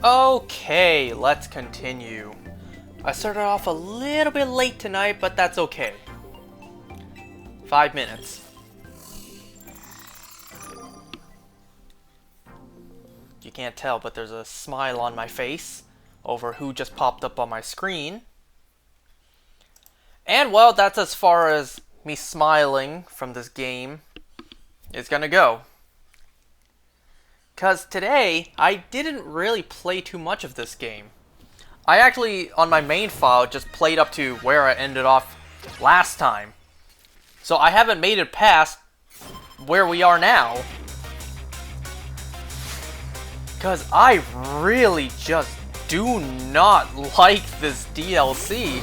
Okay, let's continue. I started off a little bit late tonight, but that's okay. 5 minutes. You can't tell, but there's a smile on my face over who just popped up on my screen. And well, that's as far as me smiling from this game is gonna go. Because today, I didn't really play too much of this game. I actually, on my main file, just played up to where I ended off last time. So I haven't made it past where we are now. Because I really just do not like this DLC.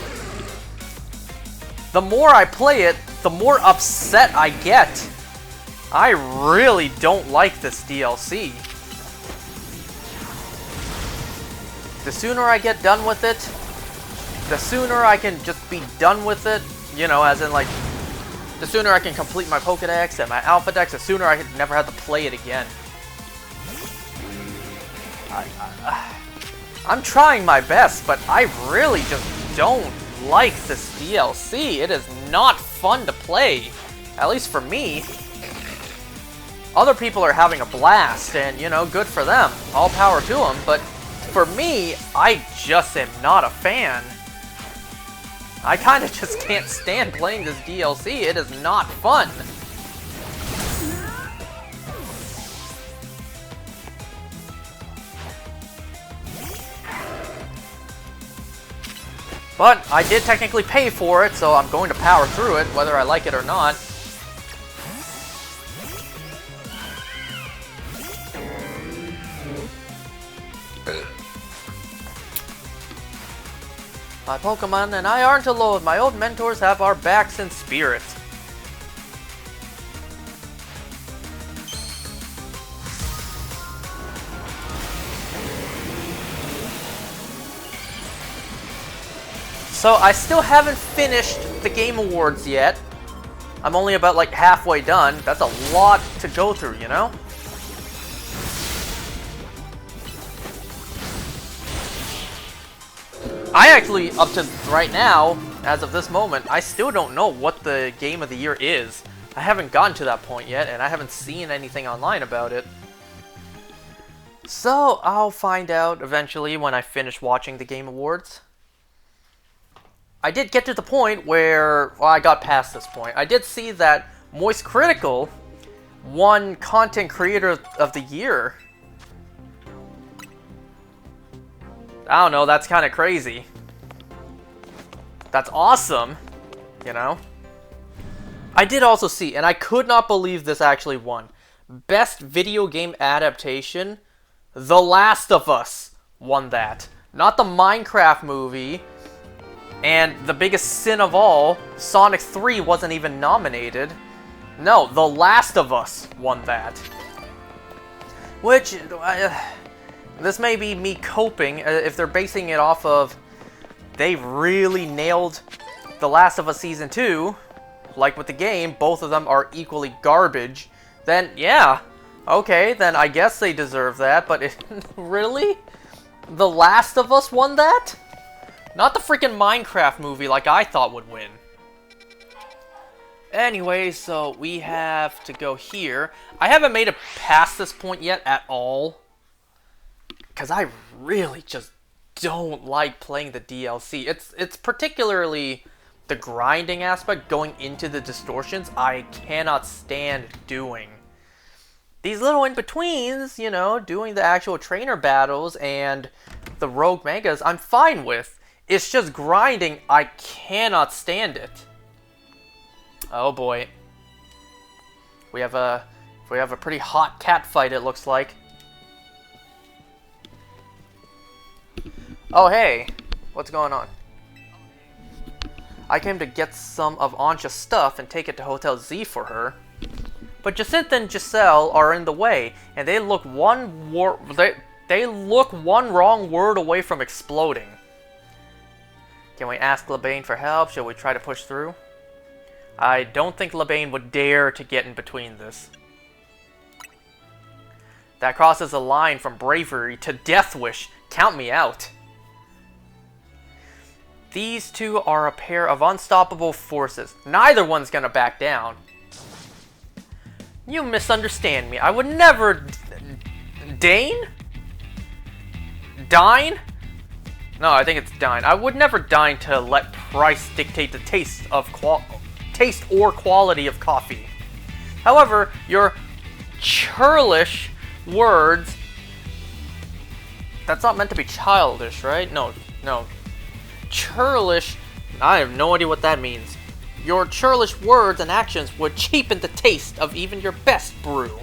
The more I play it, the more upset I get. I really don't like this DLC. The sooner I get done with it, the sooner I can just be done with it. You know, as in like, the sooner I can complete my Pokédex and my Alpha Dex, the sooner I never have to play it again. I'm trying my best, but I really just don't like this DLC. It is not fun to play, at least for me. Other people are having a blast, and you know, good for them. All power to them, but for me, I just am not a fan. I kind of just can't stand playing this DLC. It is not fun. But I did technically pay for it, so I'm going to power through it, whether I like it or not. My Pokemon and I aren't alone. My old mentors have our backs in spirit. So I still haven't finished the Game Awards yet. I'm only about like halfway done. That's a lot to go through, you know? I actually, up to right now, as of this moment, I still don't know what the Game of the Year is. I haven't gotten to that point yet, and I haven't seen anything online about it. So, I'll find out eventually when I finish watching the Game Awards. I did get to the point where, well, I got past this point. I did see that Moist Critical won Content Creator of the Year. I don't know, that's kind of crazy. That's awesome, you know? I did also see, and I could not believe this actually won, Best Video Game Adaptation, The Last of Us won that. Not the Minecraft movie, and the biggest sin of all, Sonic 3 wasn't even nominated. No, The Last of Us won that. Which, this may be me coping, if they're basing it off of they really nailed The Last of Us Season 2, like with the game, both of them are equally garbage, then yeah, okay, then I guess they deserve that, but really? The Last of Us won that? Not the freaking Minecraft movie like I thought would win. Anyway, so we have to go here. I haven't made it past this point yet at all, because I really just don't like playing the DLC. It's particularly the grinding aspect, going into the distortions, I cannot stand doing. These little in-betweens, you know, doing the actual trainer battles and the rogue megas, I'm fine with. It's just grinding, I cannot stand it. Oh boy. We have a pretty hot cat fight, it looks like. Oh hey, what's going on? I came to get some of Ansha's stuff and take it to Hotel Z for her. But Jacinta and Giselle are in the way, and they look one wrong word away from exploding. Can we ask LeBain for help? Shall we try to push through? I don't think LeBain would dare to get in between this. That crosses a line from bravery to death wish. Count me out. These two are a pair of unstoppable forces. Neither one's gonna back down. You misunderstand me. I would never... Dine? Dine? No, I think it's dine. I would never dine to let price dictate the taste or quality of coffee. However, your churlish words... That's not meant to be childish, right? No. Churlish... I have no idea what that means. Your churlish words and actions would cheapen the taste of even your best brew.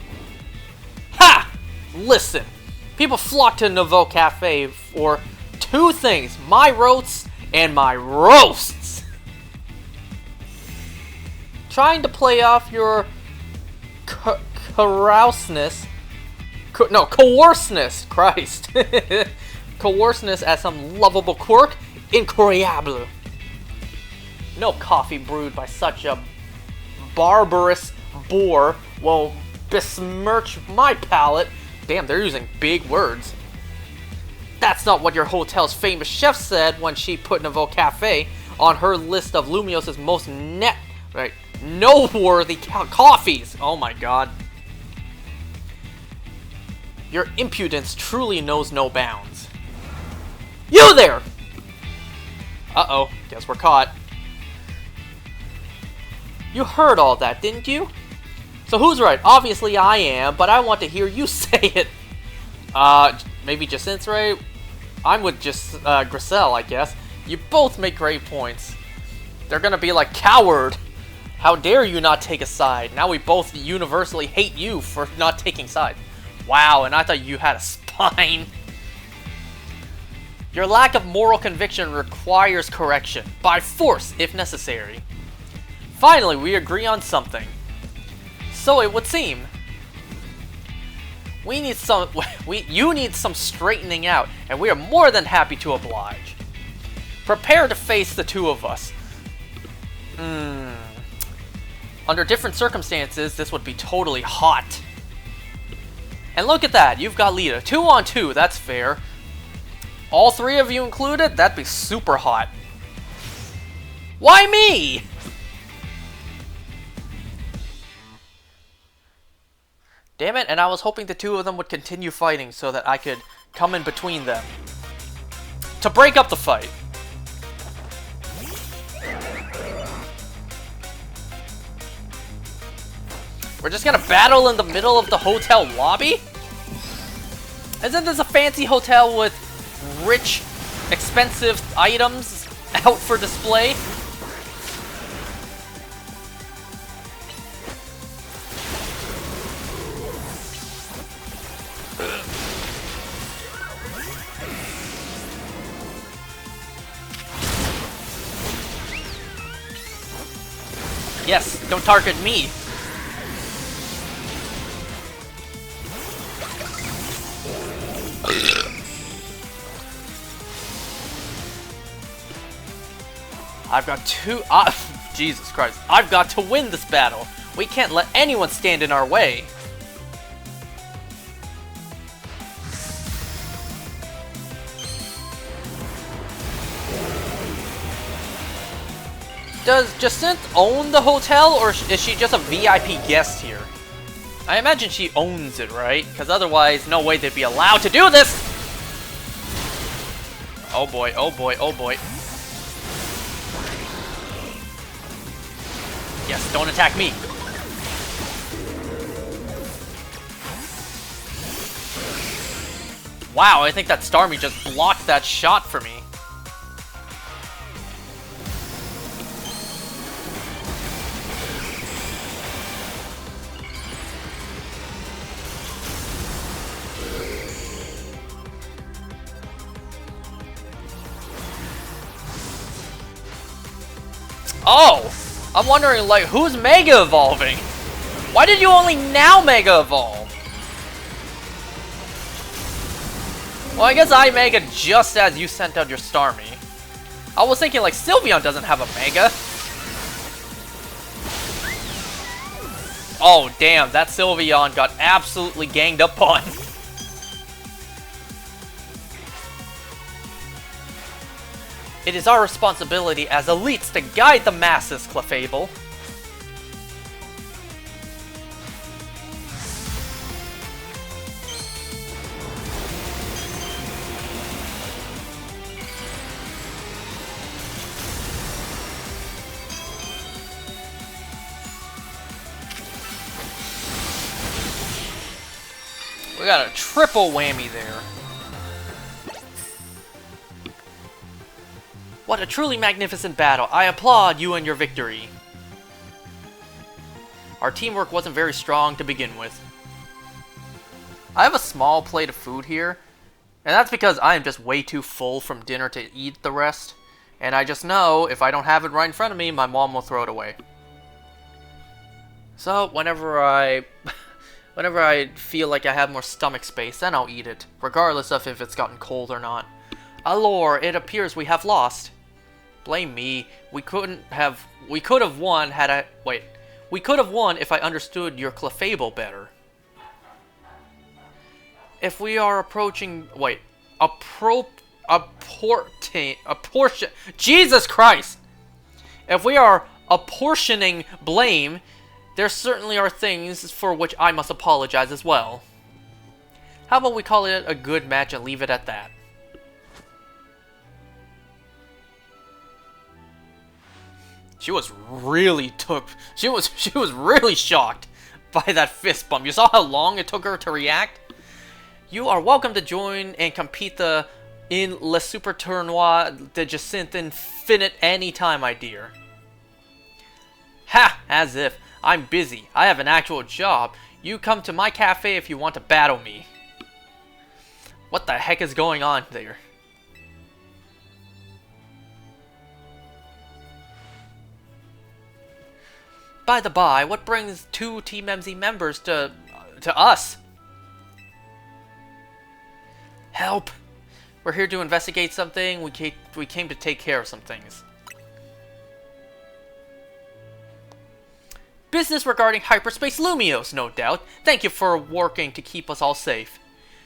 Ha! Listen. People flock to Nouveau Cafe for two things. My roasts and my roasts. Trying to play off your coarseness. Coarseness. Christ. Coarseness as some lovable quirk. Incroyable. No coffee brewed by such a barbarous boor will besmirch my palate. Damn, they're using big words. That's not what your hotel's famous chef said when she put Nouveau Cafe on her list of Lumios's most noteworthy coffees. Oh my god. Your impudence truly knows no bounds. You there! Uh-oh, guess we're caught. You heard all that, didn't you? So who's right? Obviously I am, but I want to hear you say it. Maybe Jacint's right? I'm with Griselle, I guess. You both make great points. They're gonna be like, coward! How dare you not take a side? Now we both universally hate you for not taking sides. Wow, and I thought you had a spine. Your lack of moral conviction requires correction, by force if necessary. Finally, we agree on something. So it would seem. You need some straightening out, and we are more than happy to oblige. Prepare to face the two of us. Under different circumstances, this would be totally hot. And look at that, you've got Lita. 2 on 2, that's fair. All 3 of you included, that'd be super hot. Why me? Damn it, and I was hoping the 2 of them would continue fighting so that I could come in between them. To break up the fight. We're just gonna battle in the middle of the hotel lobby? Isn't this a fancy hotel with rich, expensive items out for display? Yes, don't target me. I've got Jesus Christ. I've got to win this battle. We can't let anyone stand in our way. Does Jacinthe own the hotel, or is she just a VIP guest here? I imagine she owns it, right? Because otherwise, no way they'd be allowed to do this! Oh boy, oh boy, oh boy. Yes, don't attack me. Wow, I think that Starmie just blocked that shot for me. Oh! I'm wondering, like, who's Mega Evolving? Why did you only now Mega Evolve? Well, I guess I Mega just as you sent out your Starmie. I was thinking, like, Sylveon doesn't have a Mega. Oh, damn, that Sylveon got absolutely ganged up on. It is our responsibility as elites to guide the masses, Clefable. We got a triple whammy there. What a truly magnificent battle. I applaud you and your victory. Our teamwork wasn't very strong to begin with. I have a small plate of food here, and that's because I am just way too full from dinner to eat the rest. And I just know if I don't have it right in front of me, my mom will throw it away. So whenever I feel like I have more stomach space, then I'll eat it, regardless of if it's gotten cold or not. Allure, it appears we have lost. Blame me. We could have won if I understood your Clefable better. If we are Jesus Christ! If we are apportioning blame, there certainly are things for which I must apologize as well. How about we call it a good match and leave it at that? She was really shocked by that fist bump. You saw how long it took her to react? You are welcome to join and compete in Le Super Tournoi de Jacinthe Infinite anytime, my dear. Ha! As if. I'm busy. I have an actual job. You come to my cafe if you want to battle me. What the heck is going on there? By the by, what brings two Team MZ members to us? Help! We're here to investigate something. We came to take care of some things. Business regarding Hyperspace Lumios, no doubt. Thank you for working to keep us all safe.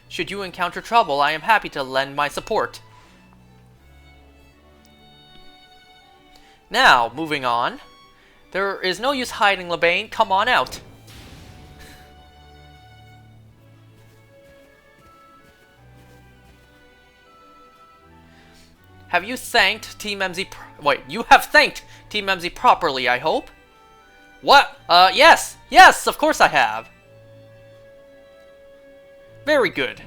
Should you encounter trouble, I am happy to lend my support. Now, moving on. There is no use hiding, Labane. Come on out. Have you thanked Team MZ... you have thanked Team MZ properly, I hope? What? Yes! Yes, of course I have! Very good.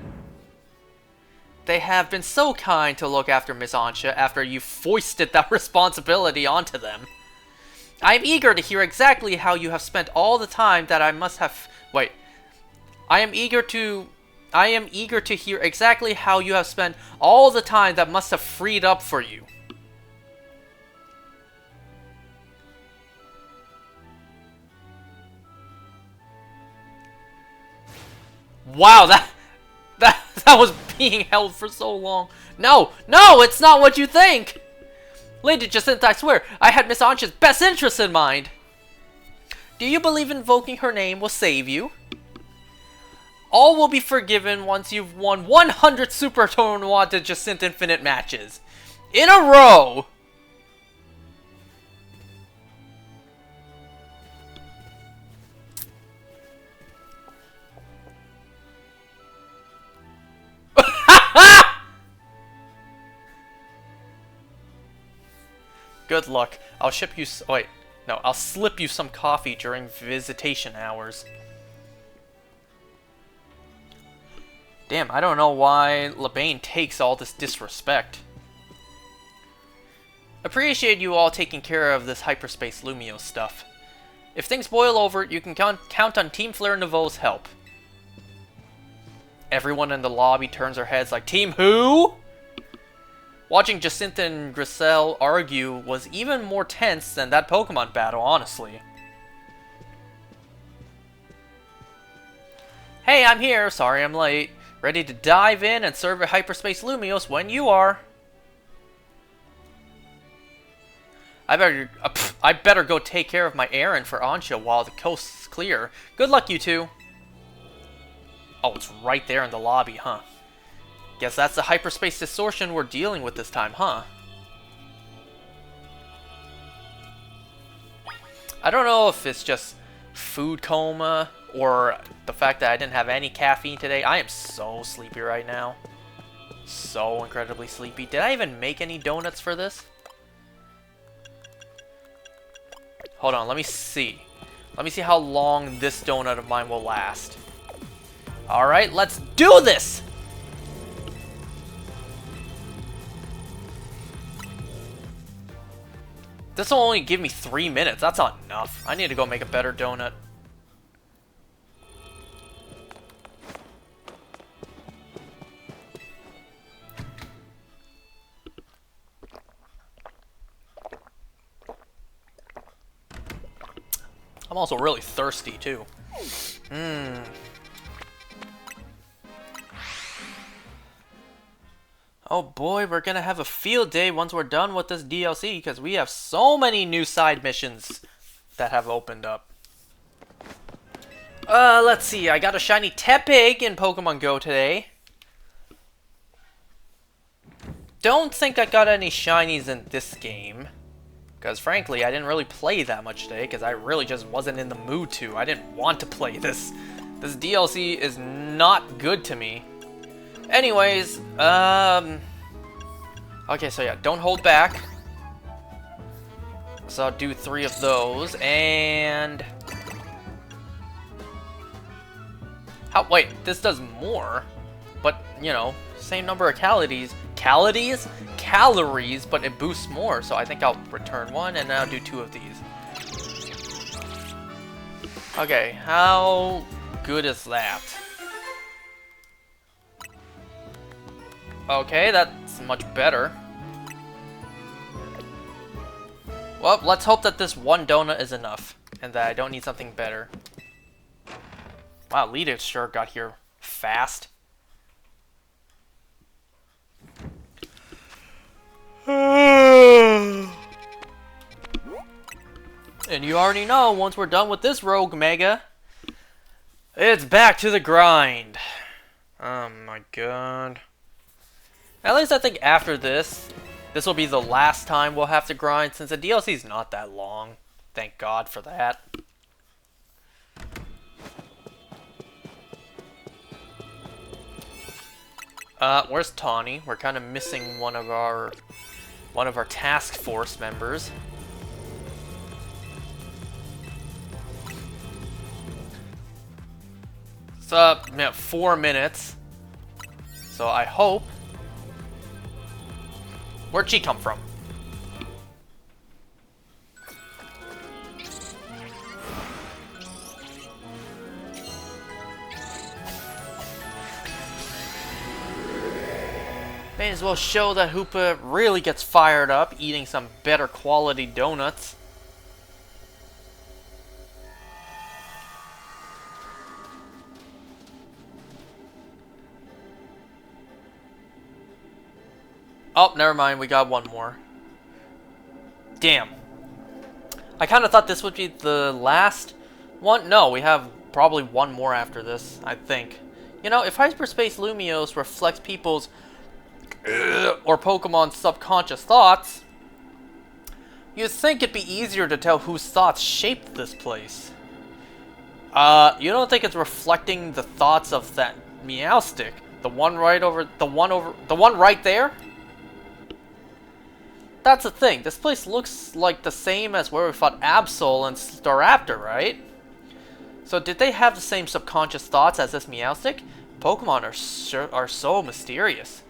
They have been so kind to look after Miss Ansha after you foisted that responsibility onto them. I am eager to hear exactly how you have spent all the time that I must have... I am eager to hear exactly how you have spent all the time that must have freed up for you. Wow, that was being held for so long. No, it's not what you think! Lady Jacinthe, I swear, I had Miss Ansha's best interests in mind. Do you believe invoking her name will save you? All will be forgiven once you've won 100 Super Tournoi de Jacinthe Infinite matches. In a row! Good luck. I'll ship you... I'll slip you some coffee during visitation hours. Damn, I don't know why Labane takes all this disrespect. Appreciate you all taking care of this Hyperspace Lumio stuff. If things boil over, you can count on Team Flare Nouveau's help. Everyone in the lobby turns their heads like, Team who? Watching Jacinthe and Griselle argue was even more tense than that Pokemon battle, honestly. Hey, I'm here. Sorry I'm late. Ready to dive in and serve a Hyperspace Lumios when you are. I better go take care of my errand for Ansha while the coast's clear. Good luck, you two. Oh, it's right there in the lobby, huh? Guess that's the hyperspace distortion we're dealing with this time, huh? I don't know if it's just food coma or the fact that I didn't have any caffeine today. I am so sleepy right now. So incredibly sleepy. Did I even make any donuts for this? Hold on, let me see. Let me see how long this donut of mine will last. Alright, let's do this! This will only give me 3 minutes. That's not enough. I need to go make a better donut. I'm also really thirsty, too. Oh boy, we're gonna have a field day once we're done with this DLC, because we have so many new side missions that have opened up. Let's see, I got a shiny Tepig in Pokemon Go today. Don't think I got any shinies in this game. Because frankly, I didn't really play that much today, because I really just wasn't in the mood to. I didn't want to play this. This DLC is not good to me. Anyways, okay, so yeah, don't hold back. So I'll do 3 of those, and... Wait, this does more, but, you know, same number of calories, but it boosts more, so I think I'll return 1, and then I'll do 2 of these. Okay, how good is that? Okay, that's much better. Well, let's hope that this 1 donut is enough, and that I don't need something better. Wow, Lita sure got here fast. And you already know, once we're done with this Rogue Mega, it's back to the grind. Oh my god. At least I think after this will be the last time we'll have to grind, since the DLC is not that long. Thank God for that. Where's Tawny? We're kind of missing one of our task force members. So, yeah, 4 minutes. So I hope. Where'd she come from? May as well show that Hoopa really gets fired up eating some better quality donuts. Oh, never mind. We got 1 more. Damn. I kind of thought this would be the last one. No, we have probably 1 more after this, I think. You know, if Hyperspace Lumiose reflects people's or Pokemon's subconscious thoughts, you'd think it'd be easier to tell whose thoughts shaped this place. You don't think it's reflecting the thoughts of that Meowstic? The one right there? That's the thing. This place looks like the same as where we fought Absol and Staraptor, right? So did they have the same subconscious thoughts as this Meowstic? Pokemon are so mysterious.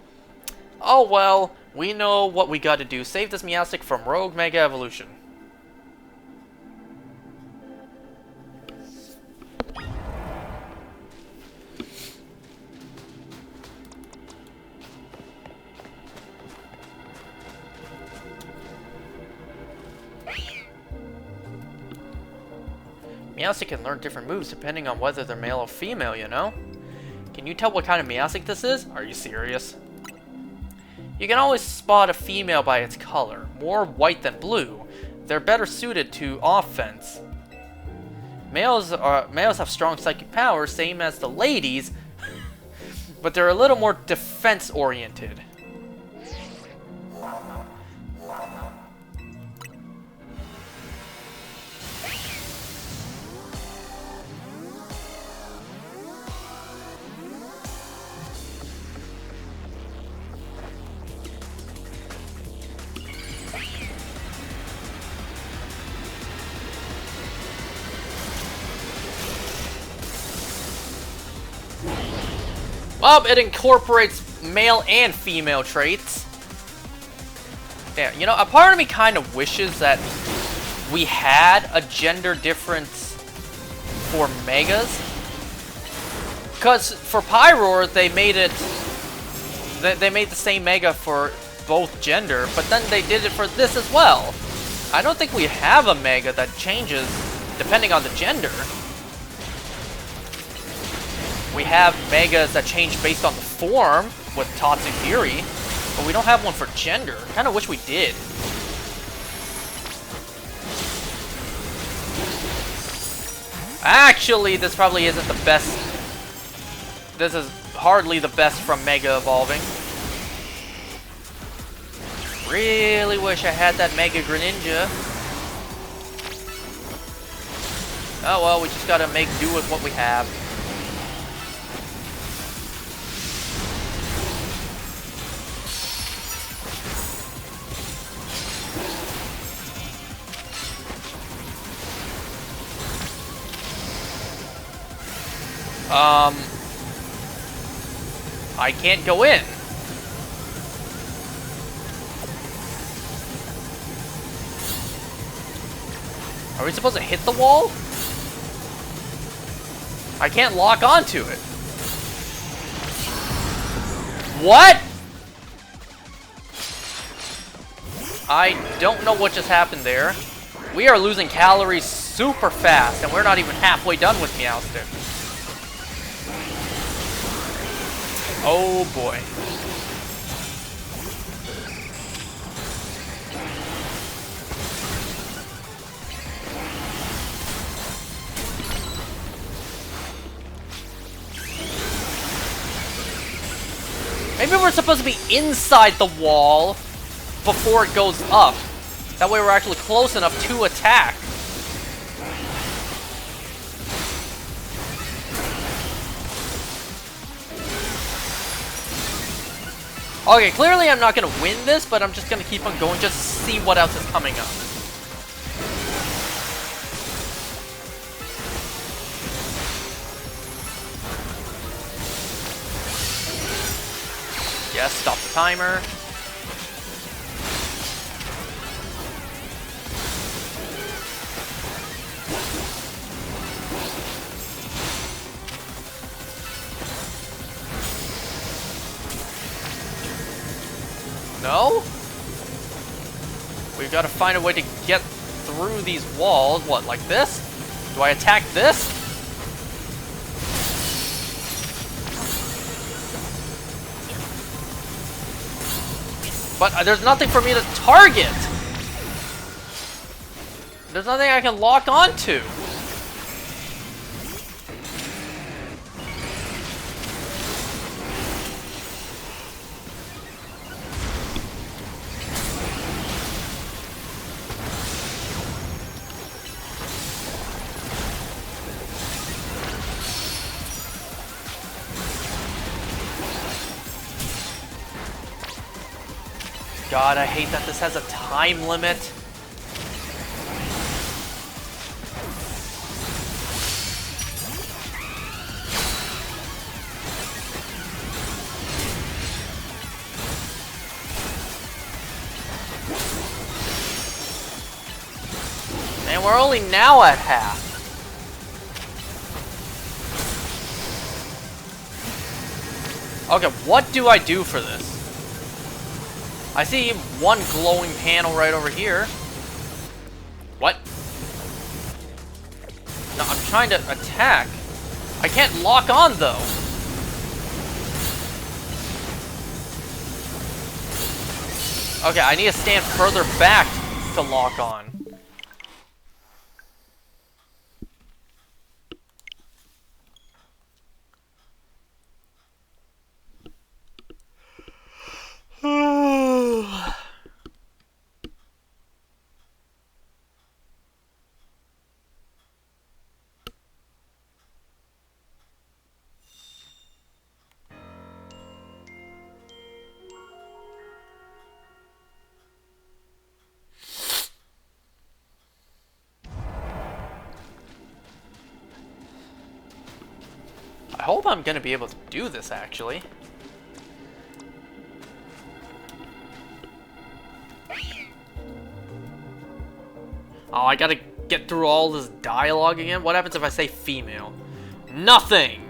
Oh well, we know what we gotta do. Save this Meowstic from Rogue Mega Evolution. Meowstic can learn different moves depending on whether they're male or female, you know? Can you tell what kind of Meowstic this is? Are you serious? You can always spot a female by its color, more white than blue. They're better suited to offense. Males have strong psychic powers, same as the ladies, but they're a little more defense-oriented. Well, it incorporates male and female traits. Yeah, you know, a part of me kind of wishes that we had a gender difference for Megas. Because for Pyroar, they made it... They made the same Mega for both gender, but then they did it for this as well. I don't think we have a Mega that changes depending on the gender. We have Megas that change based on the form with Tatsu Fury, but we don't have one for gender. Kinda wish we did. Actually, this probably isn't the best. This is hardly the best from Mega Evolving. Really wish I had that Mega Greninja. Oh well, we just gotta make do with what we have. I can't go in. Are we supposed to hit the wall? I can't lock onto it. What? I don't know what just happened there. We are losing calories super fast, and we're not even halfway done with Meowster. Oh boy. Maybe we're supposed to be inside the wall before it goes up. That way we're actually close enough to attack. Okay, clearly I'm not going to win this, but I'm just going to keep on going just to see what else is coming up. Yes, stop the timer. No? We've got to find a way to get through these walls. What, like this? Do I attack this? But there's nothing for me to target. There's nothing I can lock onto. God, I hate that this has a time limit. And we're only now at half. Okay, what do I do for this? I see one glowing panel right over here. What? No, I'm trying to attack. I can't lock on, though. Okay, I need to stand further back to lock on. hope I'm gonna be able to do this, actually. Oh, I gotta get through all this dialogue again? What happens if I say female? Nothing!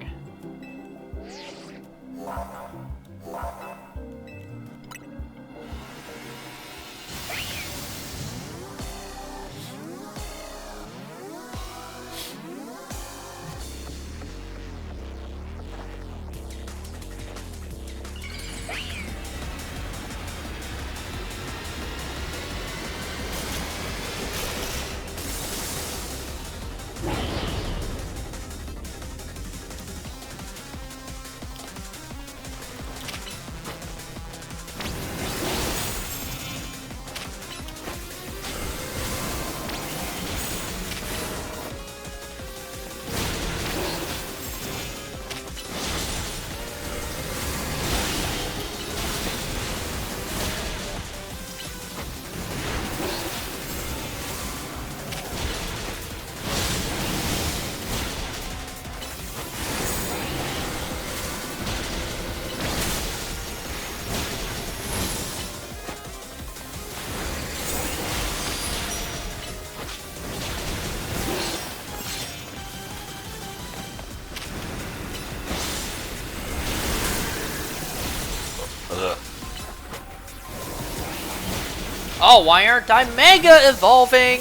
Oh, why aren't I Mega Evolving?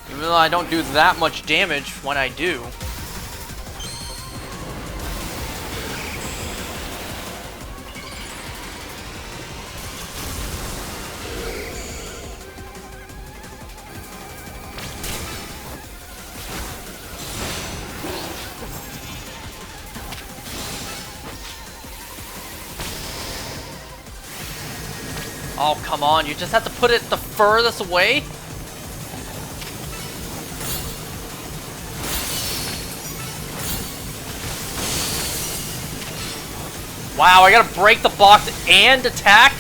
Even though I don't do that much damage when I do. Oh, come on, you just have to put it the furthest away? Wow, I gotta break the box and attack?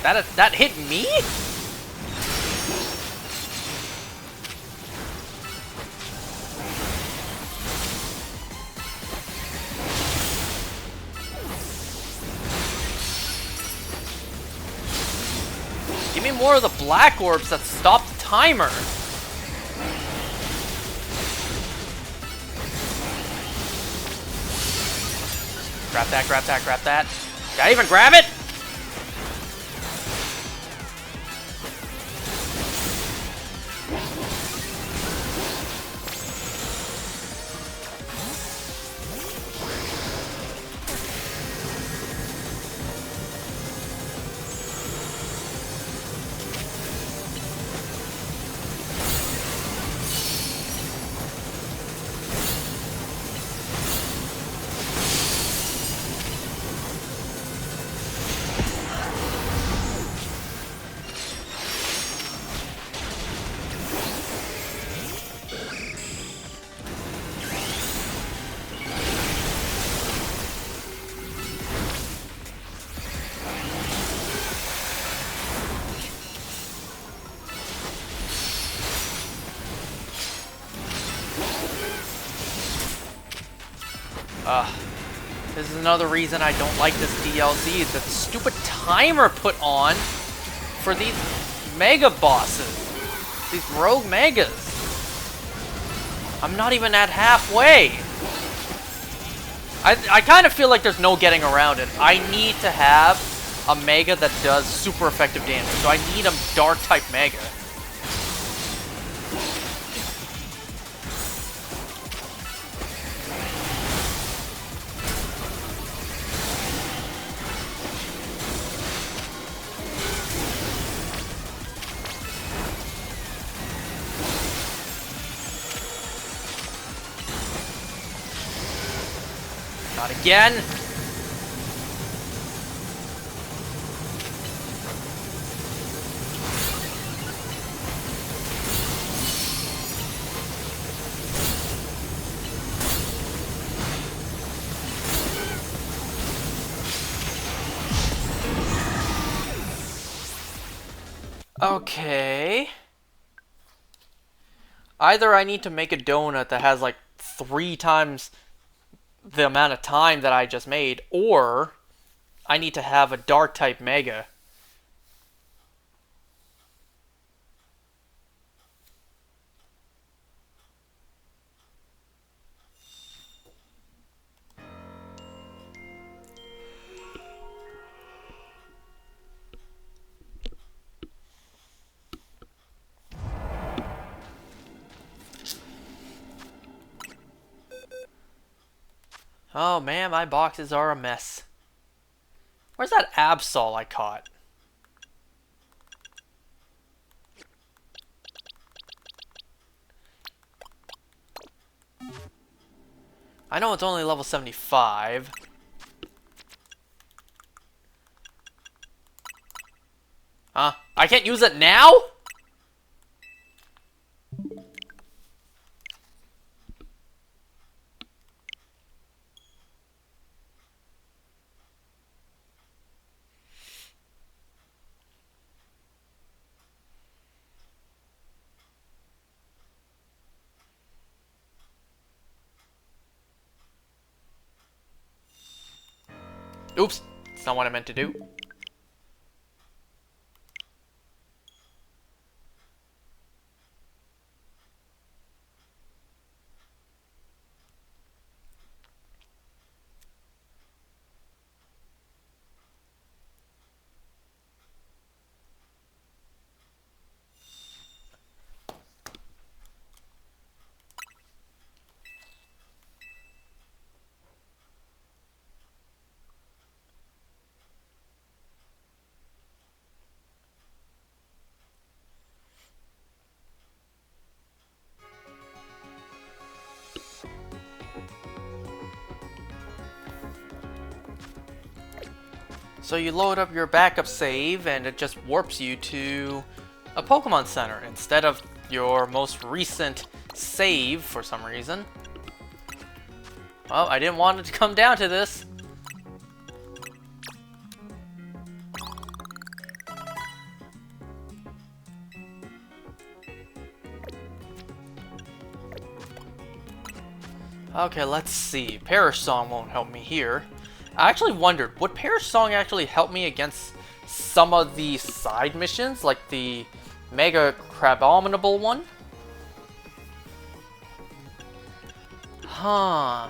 That hit me? Give me more of the black orbs that stop the timer. Grab that, grab that, grab that. Did I even grab it? This is another reason I don't like this DLC, is that the stupid timer put on for these mega bosses. These rogue megas. I'm not even at halfway. I kind of feel like there's no getting around it. I need to have a mega that does super effective damage. So I need a dark type mega. Not again. Okay. Either I need to make a donut that has like 3 times the amount of time that I just made, or I need to have a dark type mega. Oh man, my boxes are a mess. Where's that Absol I caught? I know it's only level 75. Huh? I can't use it now? Oops. That's not what I meant to do. So you load up your backup save and it just warps you to a Pokemon Center instead of your most recent save for some reason. Well, I didn't want it to come down to this. Okay, let's see. Perish Song won't help me here. I actually wondered, would Perish Song actually help me against some of the side missions, like the Mega Crabominable one? Huh.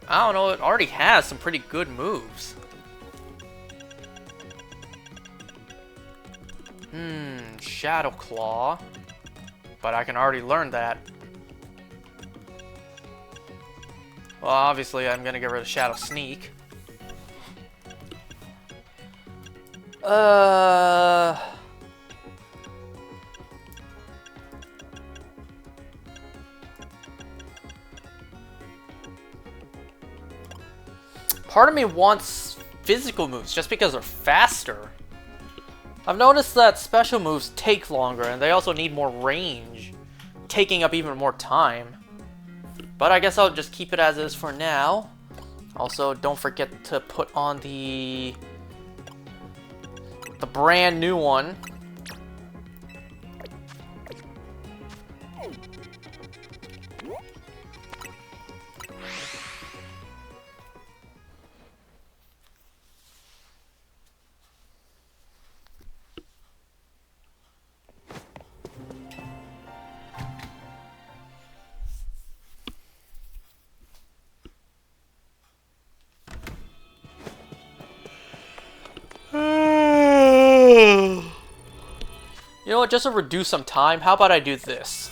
I don't know, it already has some pretty good moves. Shadow Claw. But I can already learn that. Well, obviously I'm gonna get rid of Shadow Sneak. Part of me wants physical moves just because they're faster. I've noticed that special moves take longer and they also need more range, taking up even more time. But I guess I'll just keep it as is for now. Also, don't forget to put on the brand new one. You know what, just to reduce some time, how about I do this?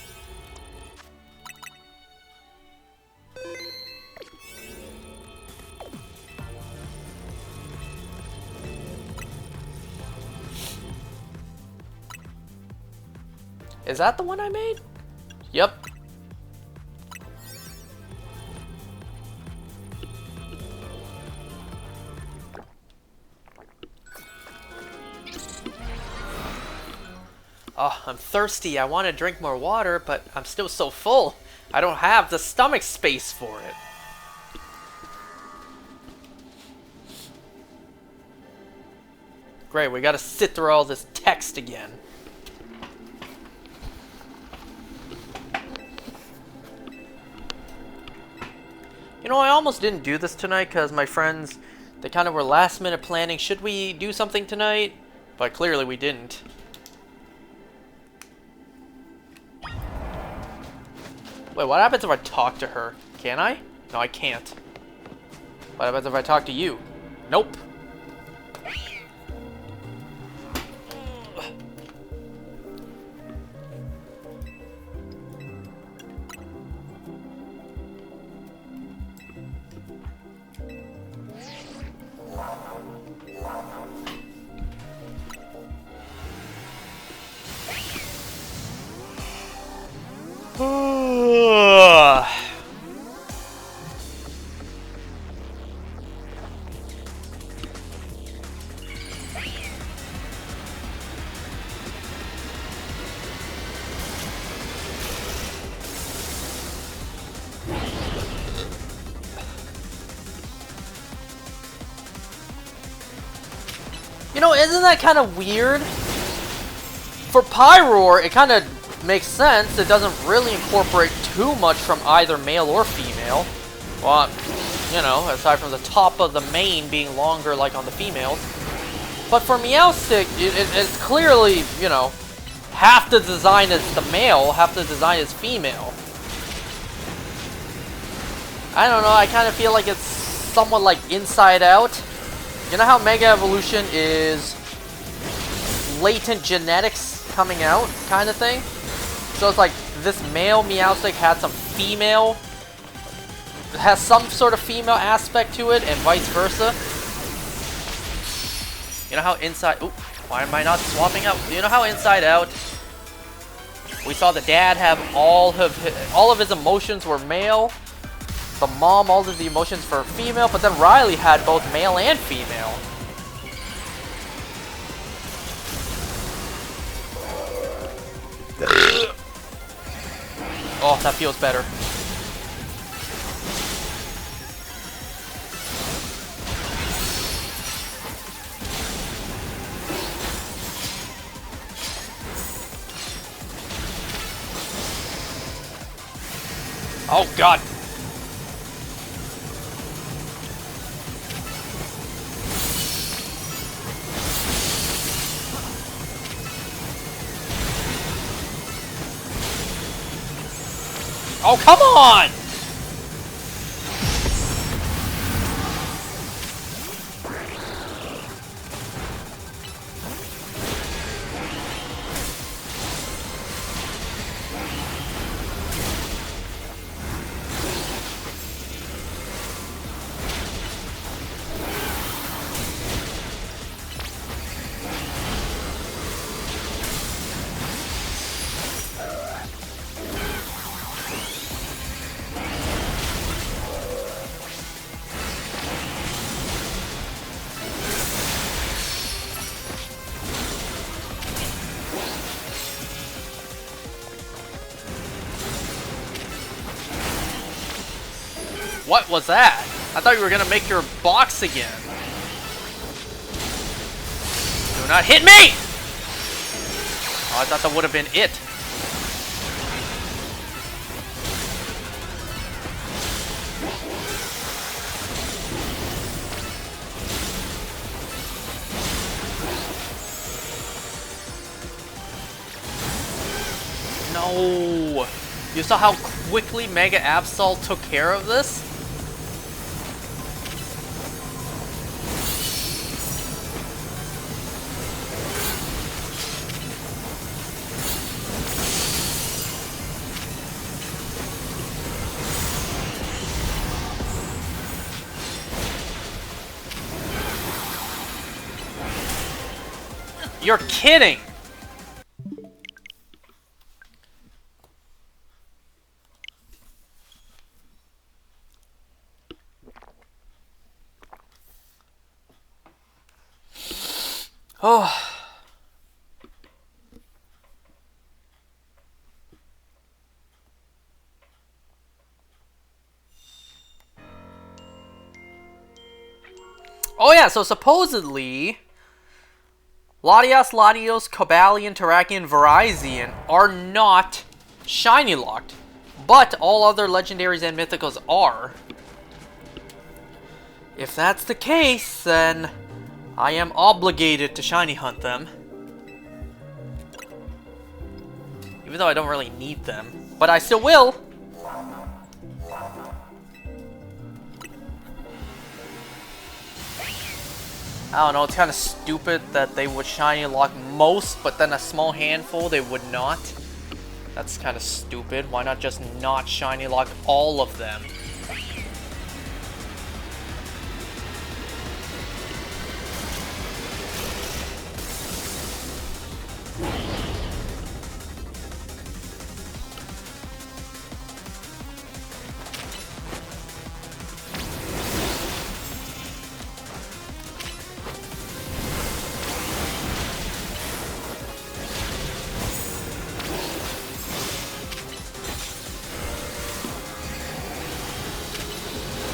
Is that the one I made? Yep. Oh, I'm thirsty. I want to drink more water, but I'm still so full. I don't have the stomach space for it. Great, we gotta sit through all this text again. You know, I almost didn't do this tonight because my friends, they kind of were last minute planning. Should we do something tonight? But clearly we didn't. Wait, what happens if I talk to her? Can I? No, I can't. What happens if I talk to you? Nope. You know, isn't that kind of weird? For Pyroar, it kind of makes sense. It doesn't really incorporate too much from either male or female. Well, you know, aside from the top of the mane being longer like on the females. But for Meowstic, it's clearly, you know, half the design is the male, half the design is female. I don't know, I kind of feel like it's somewhat like Inside Out. You know how Mega Evolution is latent genetics coming out kind of thing? So it's like this male Meowstic had some female, has some sort of female aspect to it and vice versa. You know how Inside... Ooh, why am I not swapping out? You know how Inside Out, we saw the dad have all of his emotions were male? The mom, all of the emotions were female, but then Riley had both male and female. Oh, that feels better. Oh, God. Oh, come on! What was that? I thought you were gonna make your box again. Do not hit me! Oh, I thought that would have been it. No! You saw how quickly Mega Absol took care of this? You're kidding! Oh. Oh yeah, so supposedly Latias, Latios, Cobalion, Terrakion, Virizion are not shiny locked, but all other legendaries and mythicals are. If that's the case, then I am obligated to shiny hunt them. Even though I don't really need them, but I still will. I don't know, it's kind of stupid that they would shiny lock most, but then a small handful they would not. That's kind of stupid. Why not just not shiny lock all of them?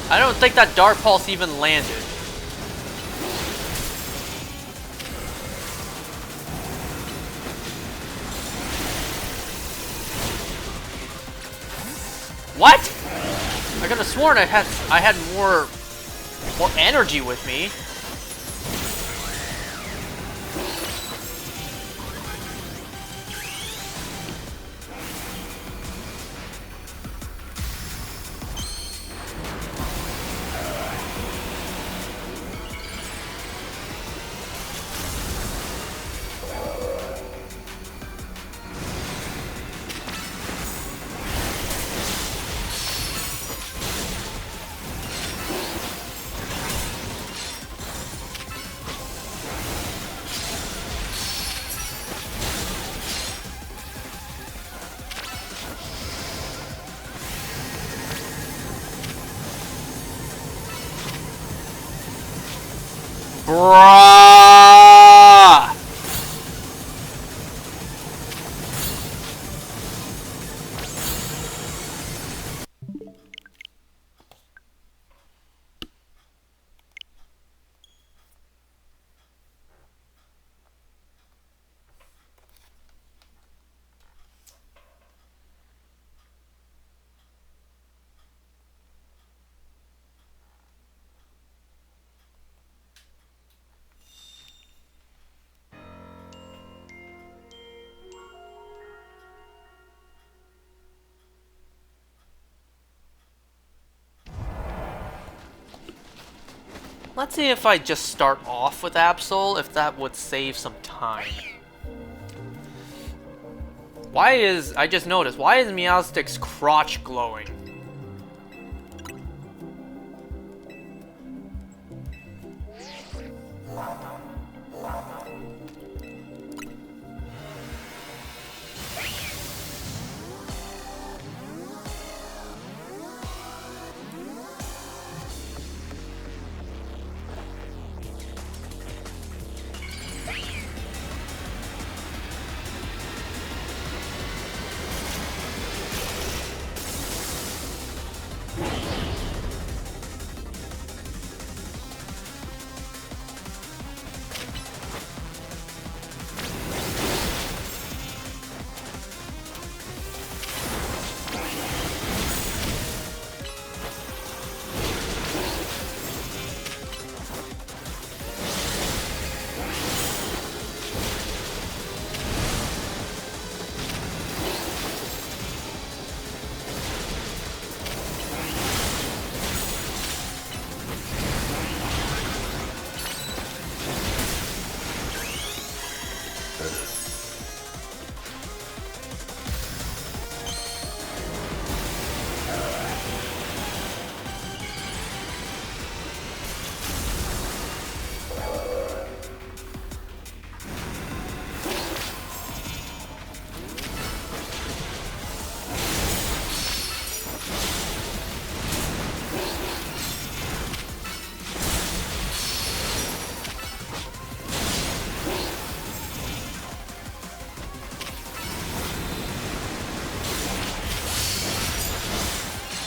I don't think that Dark Pulse even landed. What? I could have sworn I had more energy with me. Bruh! Let's see if I just start off with Absol, if that would save some time. I just noticed, why is Meowstic's crotch glowing?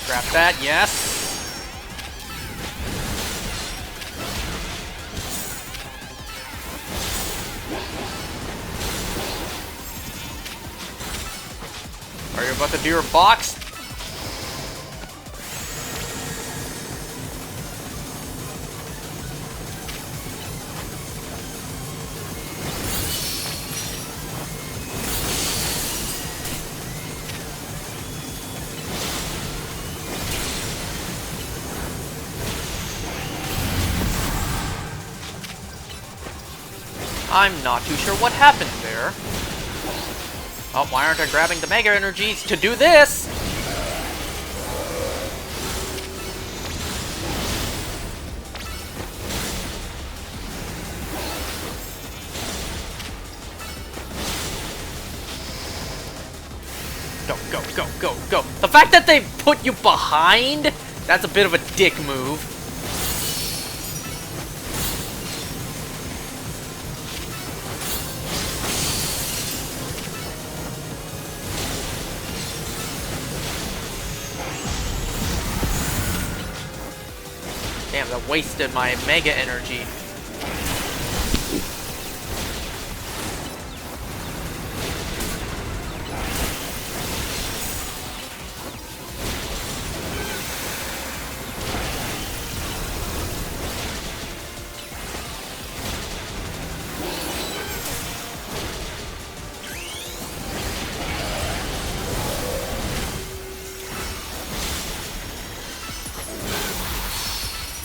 Grab that, yes. you about to do your box? I'm not too sure what happened there. Oh, why aren't I grabbing the Mega Energies to do this? Go, go, go, go, go. The fact that they put you behind, that's a bit of a dick move. Damn, that wasted my Mega Energy.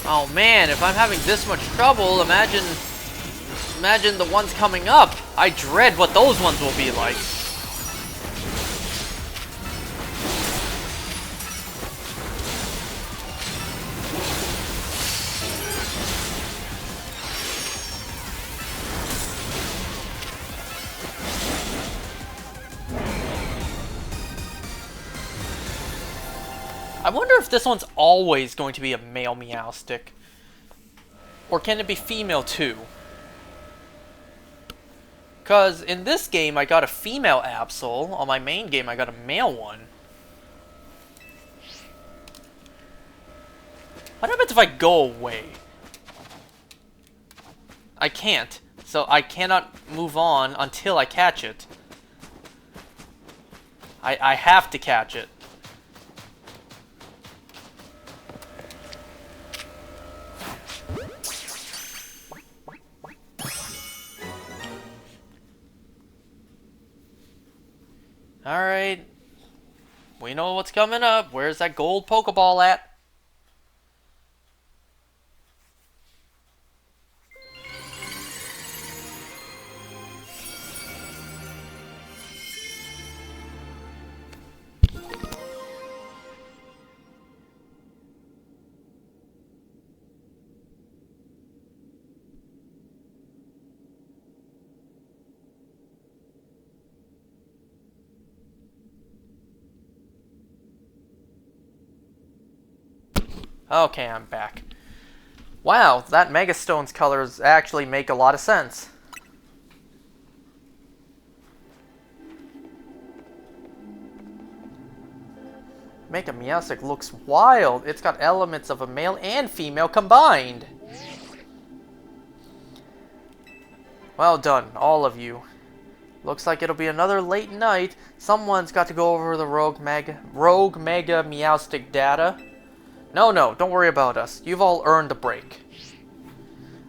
Oh man, if I'm having this much trouble, imagine the ones coming up. I dread what those ones will be like. I wonder if this one's always going to be a male Meowstic. Or can it be female too? Because in this game I got a female Absol. On my main game I got a male one. What happens if I go away? I can't. So I cannot move on until I catch it. I have to catch it. Alright. We know what's coming up. Where's that gold Pokeball at? Okay, I'm back. Wow, that Megastone's colors actually make a lot of sense. Mega Meowstic looks wild. It's got elements of a male and female combined. Well done, all of you. Looks like it'll be another late night. Someone's got to go over the Rogue Mega Meowstic data. No, don't worry about us. You've all earned a break.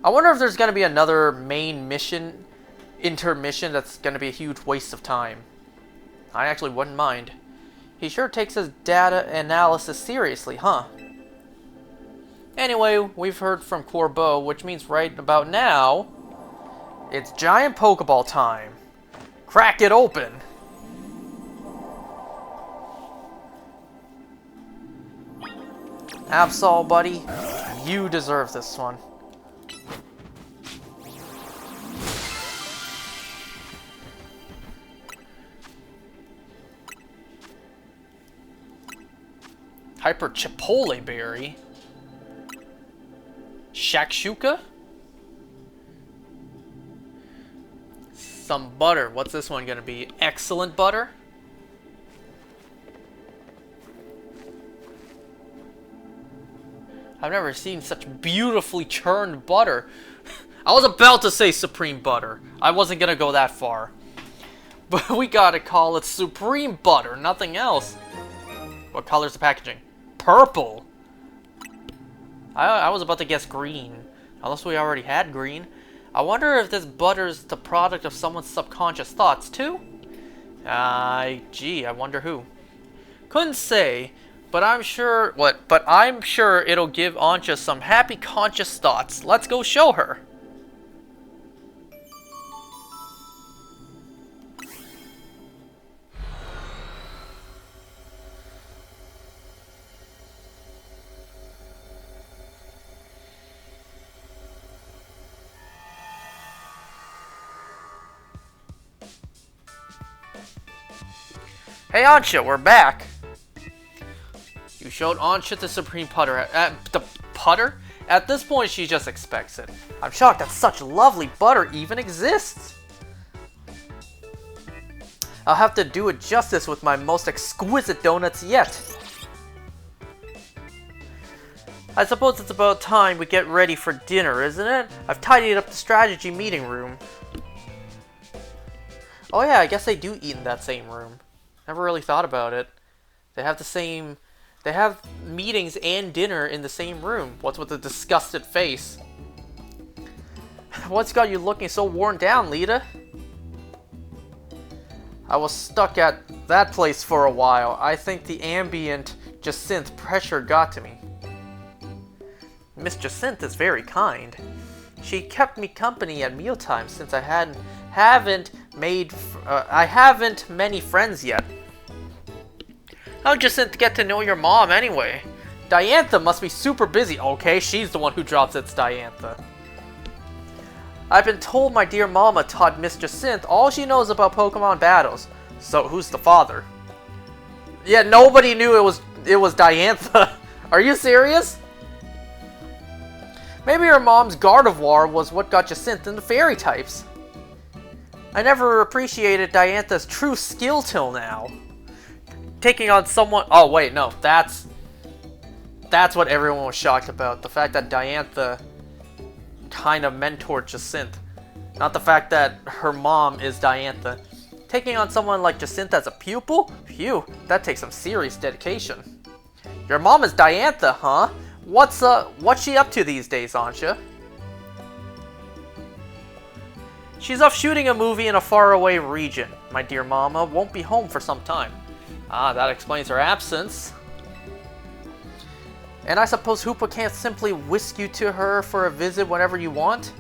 I wonder if there's going to be another main mission, intermission, that's going to be a huge waste of time. I actually wouldn't mind. He sure takes his data analysis seriously, huh? Anyway, we've heard from Corbeau, which means right about now, it's giant Pokeball time. Crack it open! Absol, buddy, you deserve this one. Hyper Chipotle Berry. Shakshuka? Some butter. What's this one gonna be? Excellent butter? I've never seen such beautifully churned butter. I was about to say supreme butter. I wasn't gonna go that far. But we gotta call it Supreme Butter, nothing else. What color's the packaging? Purple! I was about to guess green. Unless we already had green. I wonder if this butter's the product of someone's subconscious thoughts, too? Gee, I wonder who. Couldn't say, but I'm sure... What? But I'm sure it'll give Ancha some happy conscious thoughts. Let's go show her. Hey Ancha, we're back! You showed Ancha the Supreme Putter the putter? At this point, she just expects it. I'm shocked that such lovely butter even exists! I'll have to do it justice with my most exquisite donuts yet! I suppose it's about time we get ready for dinner, isn't it? I've tidied up the strategy meeting room. Oh yeah, I guess they do eat in that same room. Never really thought about it. They have the same... They have meetings and dinner in the same room. What's with the disgusted face? What's got you looking so worn down, Lita? I was stuck at that place for a while. I think the ambient Jacinthe pressure got to me. Miss Jacinthe is very kind. She kept me company at mealtimes since I haven't many friends yet. How'd Jacinthe get to know your mom anyway? Diantha must be super busy. Okay, she's the one who drops it's Diantha. I've been told my dear mama taught Miss Jacinthe all she knows about Pokemon battles. So who's the father? Yeah, nobody knew it was Diantha. Are you serious? Maybe her mom's Gardevoir was what got Jacinthe into fairy types. I never appreciated Diantha's true skill till now. Taking on someone... Oh, wait, no. That's what everyone was shocked about. The fact that Diantha kind of mentored Jacinthe. Not the fact that her mom is Diantha. Taking on someone like Jacinthe as a pupil? Phew, that takes some serious dedication. Your mom is Diantha, huh? What's she up to these days, Ancha? She's off shooting a movie in a faraway region. My dear mama won't be home for some time. Ah, that explains her absence. And I suppose Hoopa can't simply whisk you to her for a visit whenever you want?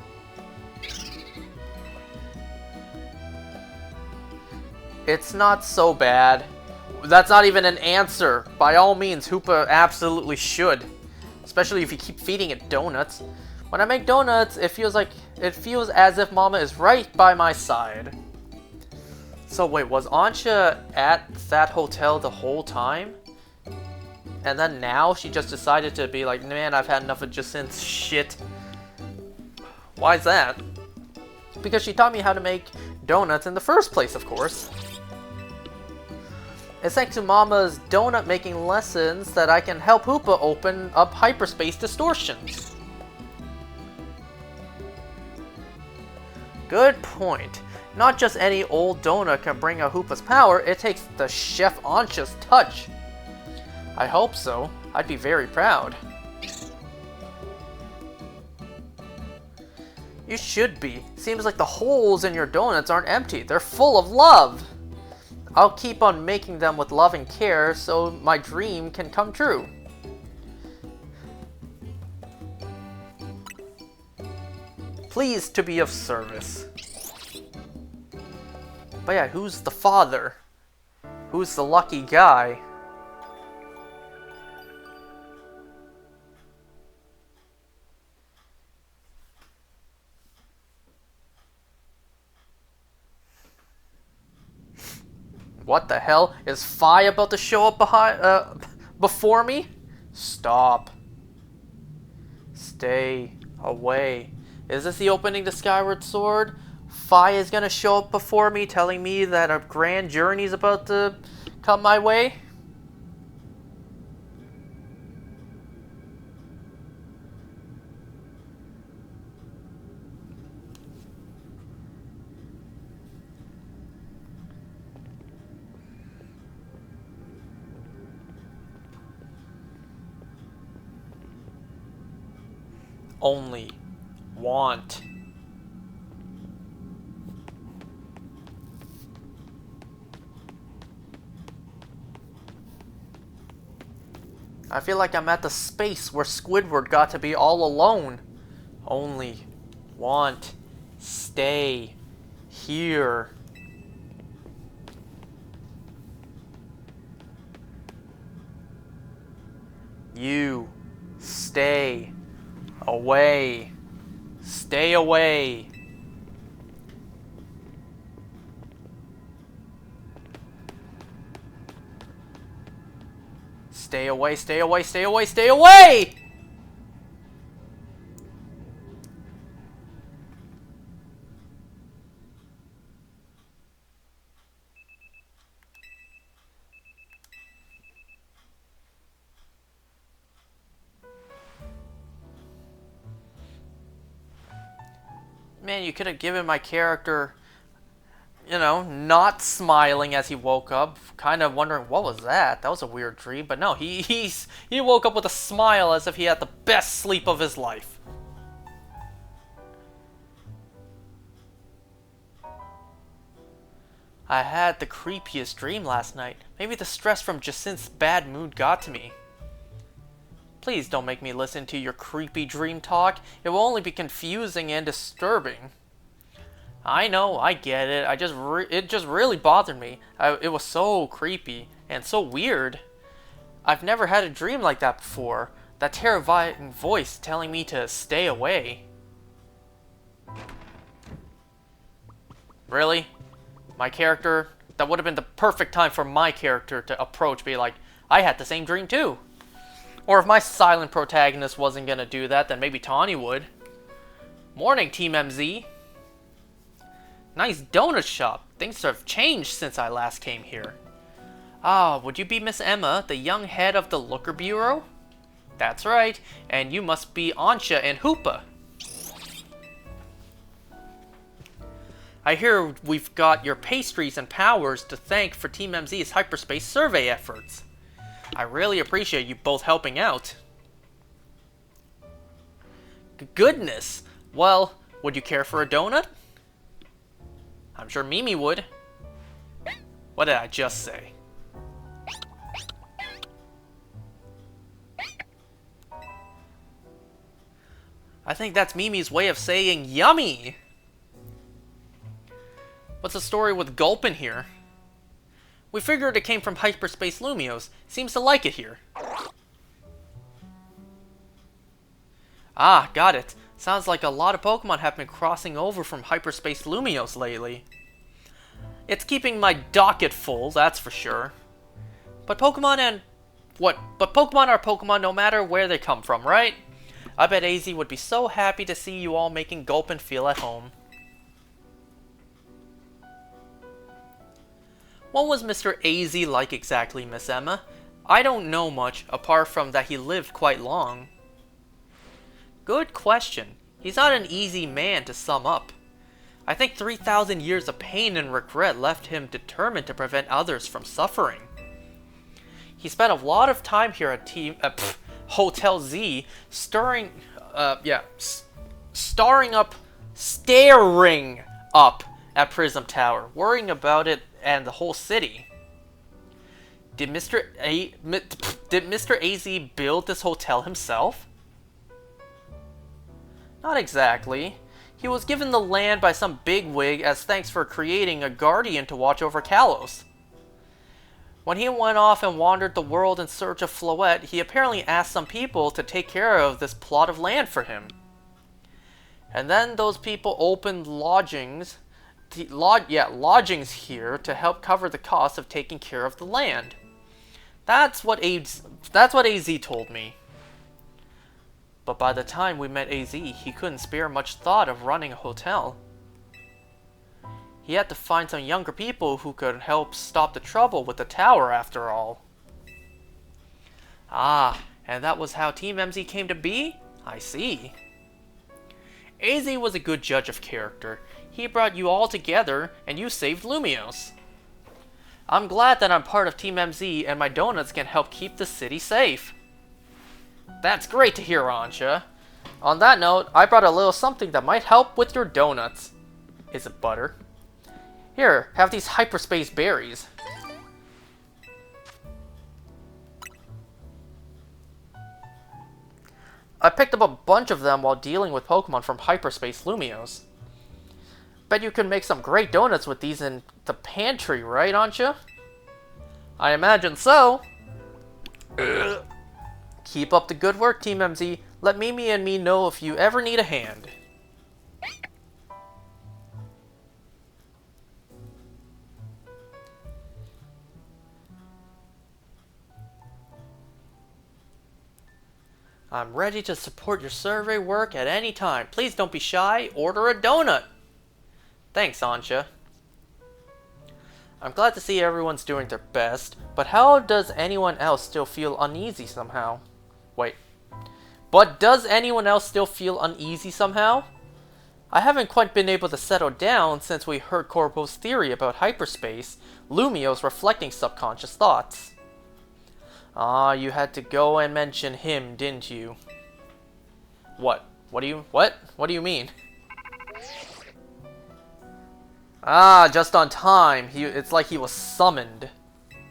It's not so bad. That's not even an answer. By all means, Hoopa absolutely should. Especially if you keep feeding it donuts. When I make donuts, it feels as if Mama is right by my side. So wait, was Ancha at that hotel the whole time? And then now she just decided to be like, man, I've had enough of Jacinthe's shit. Why is that? Because she taught me how to make donuts in the first place, of course. It's thanks to Mama's donut making lessons that I can help Hoopa open up hyperspace distortions. Good point. Not just any old donut can bring out Hoopa's power, it takes the Chef Ancha's touch. I hope so. I'd be very proud. You should be. Seems like the holes in your donuts aren't empty. They're full of love. I'll keep on making them with love and care so my dream can come true. Pleased to be of service. But yeah, who's the father? Who's the lucky guy? What the hell? Is Fi about to show up before me? Stop. Stay away. Is this the opening to Skyward Sword? Fi is gonna show up before me telling me that a grand journey's about to come my way? only want. I feel like I'm at the space where Squidward got to be all alone. Only want. Stay here. You stay away. Stay away. Stay away, stay away, stay away, stay away! Man, you could have given my character, you know, not smiling as he woke up, kind of wondering what was that? That was a weird dream. But no, he woke up with a smile as if he had the best sleep of his life. I had the creepiest dream last night. Maybe the stress from Jacint's bad mood got to me. Please don't make me listen to your creepy dream talk. It will only be confusing and disturbing. I know, I get it. It just really bothered me. It was so creepy and so weird. I've never had a dream like that before. That terrifying voice telling me to stay away. Really? My character? That would have been the perfect time for my character to approach, be like, I had the same dream too. Or if my silent protagonist wasn't gonna do that, then maybe Tawny would. Morning, Team MZ. Nice donut shop. Things have changed since I last came here. Ah, would you be Miss Emma, the young head of the Looker Bureau? That's right, and you must be Ansha and Hoopa. I hear we've got your pastries and powers to thank for Team MZ's hyperspace survey efforts. I really appreciate you both helping out. Goodness! Well, would you care for a donut? I'm sure Mimi would. What did I just say? I think that's Mimi's way of saying yummy! What's the story with Gulpin here? We figured it came from Hyperspace Lumios. Seems to like it here. Ah, got it. Sounds like a lot of Pokemon have been crossing over from Hyperspace Lumios lately. It's keeping my docket full, that's for sure. But Pokemon are Pokemon no matter where they come from, right? I bet AZ would be so happy to see you all making Gulpin feel at home. What was Mr. AZ like exactly, Miss Emma? I don't know much, apart from that he lived quite long. Good question. He's not an easy man to sum up. I think 3,000 years of pain and regret left him determined to prevent others from suffering. He spent a lot of time here at Hotel Z, staring up at Prism Tower, worrying about it and the whole city. Did Mr. AZ build this hotel himself? Not exactly. He was given the land by some bigwig as thanks for creating a guardian to watch over Kalos. When he went off and wandered the world in search of Floette, he apparently asked some people to take care of this plot of land for him. And then those people opened lodgings here to help cover the cost of taking care of the land. That's what AZ told me. But by the time we met AZ, he couldn't spare much thought of running a hotel. He had to find some younger people who could help stop the trouble with the tower after all. Ah, and that was how Team MZ came to be? I see. AZ was a good judge of character. He brought you all together, and you saved Lumios. I'm glad that I'm part of Team MZ, and my donuts can help keep the city safe. That's great to hear, Ansha. On that note, I brought a little something that might help with your donuts. Is it butter? Here, have these hyperspace berries. I picked up a bunch of them while dealing with Pokemon from Hyperspace Lumiose. Bet you could make some great donuts with these in the pantry, right, Ancha? I imagine so. Keep up the good work, Team MZ. Let Mimi and me know if you ever need a hand. I'm ready to support your survey work at any time. Please don't be shy. Order a donut. Thanks, Ancha. I'm glad to see everyone's doing their best, but how does anyone else still feel uneasy somehow? Wait. But does anyone else still feel uneasy somehow? I haven't quite been able to settle down since we heard Corbo's theory about hyperspace, Lumiose reflecting subconscious thoughts. Ah, you had to go and mention him, didn't you? What? What do you mean? Ah, just on time. It's like he was summoned.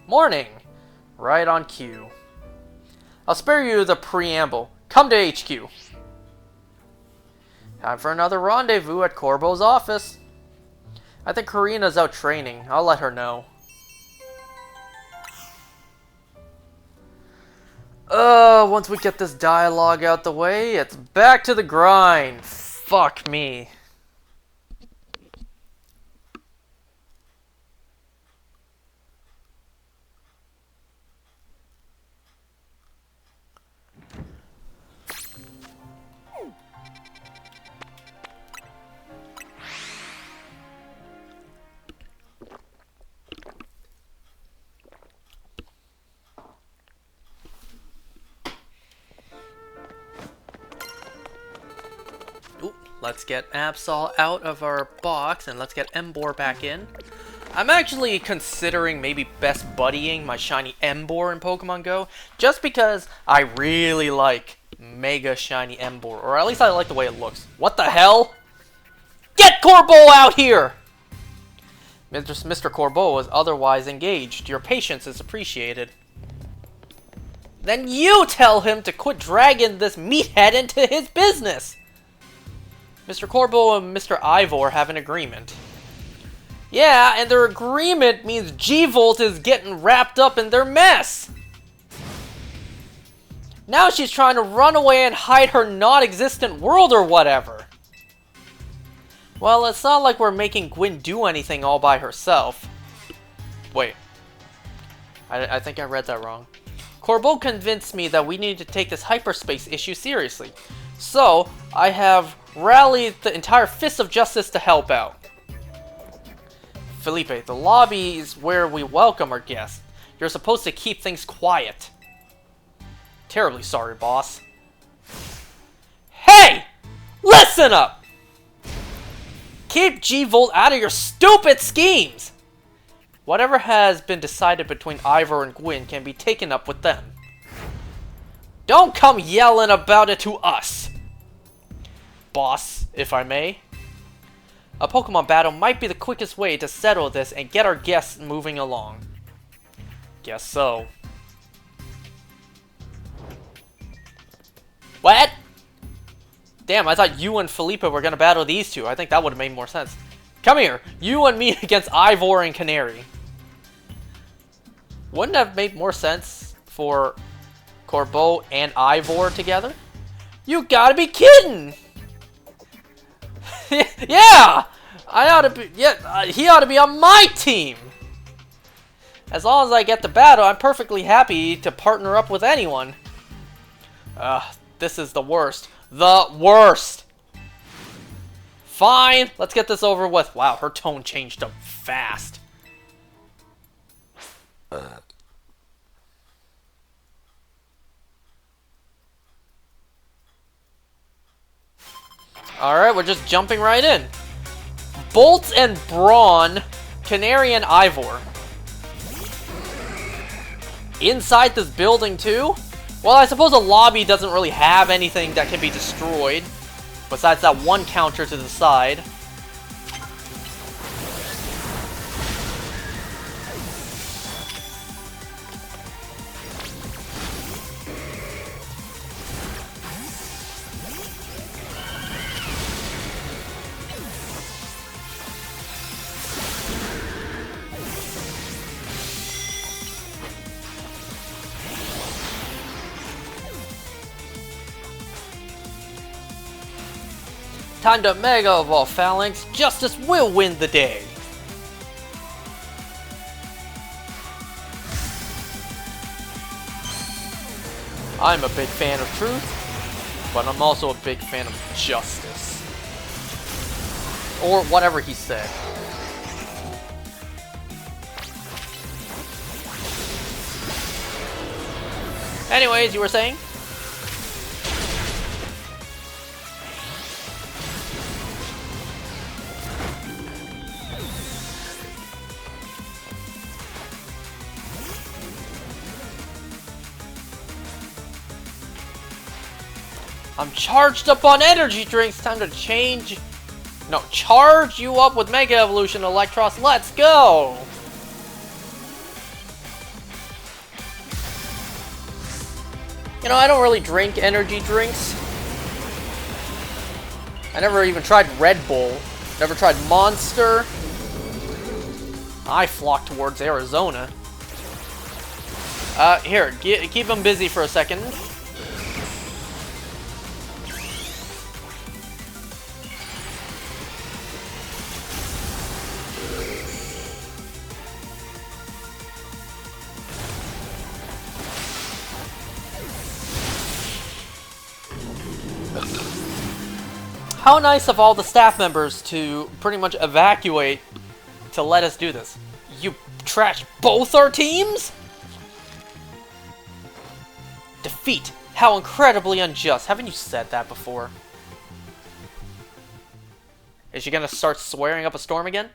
Morning. Right on cue. I'll spare you the preamble. Come to HQ. Time for another rendezvous at Corbo's office. I think Karina's out training. I'll let her know. Once we get this dialogue out the way, it's back to the grind. Fuck me. Let's get Absol out of our box, and let's get Emboar back in. I'm actually considering maybe best buddying my shiny Emboar in Pokemon Go, just because I really like Mega Shiny Emboar, or at least I like the way it looks. What the hell? Get Corbo out here! Mr. Corbo is otherwise engaged. Your patience is appreciated. Then you tell him to quit dragging this meathead into his business! Mr. Corbo and Mr. Ivor have an agreement. Yeah, and their agreement means G-Volt is getting wrapped up in their mess. Now she's trying to run away and hide her non-existent world or whatever. Well, it's not like we're making Gwen do anything all by herself. Wait. I think I read that wrong. Corbo convinced me that we need to take this hyperspace issue seriously. So, I have rallied the entire Fist of Justice to help out. Felipe, the lobby is where we welcome our guests. You're supposed to keep things quiet. Terribly sorry, boss. Hey! Listen up! Keep G-Volt out of your stupid schemes! Whatever has been decided between Ivor and Gwyn can be taken up with them. Don't come yelling about it to us! Boss, if I may. A Pokemon battle might be the quickest way to settle this and get our guests moving along. Guess so. What? Damn, I thought you and Felipe were gonna battle these two. I think that would have made more sense. Come here, you and me against Ivor and Canary. Wouldn't it have made more sense for Corbo and Ivor together? You gotta be kidding! Yeah! I ought to be. Yeah, he ought to be on my team! As long as I get the battle, I'm perfectly happy to partner up with anyone. This is the worst. The worst! Fine, let's get this over with. Wow, her tone changed up fast. Alright, we're just jumping right in. Bolt and Brawn, Canary and Ivor. Inside this building too? Well, I suppose a lobby doesn't really have anything that can be destroyed, besides that one counter to the side. Time to Mega Evolve, Phalanx. Justice will win the day. I'm a big fan of truth, but I'm also a big fan of justice. Or whatever he said. Anyways, you were saying? I'm charged up on energy drinks. Time to change. No, charge you up with Mega Evolution Electros. Let's go! You know, I don't really drink energy drinks. I never even tried Red Bull. Never tried Monster. I flock towards Arizona. Here, keep them busy for a second. How nice of all the staff members to pretty much evacuate to let us do this. You trash both our teams? Defeat. How incredibly unjust. Haven't you said that before? Is she gonna start swearing up a storm again?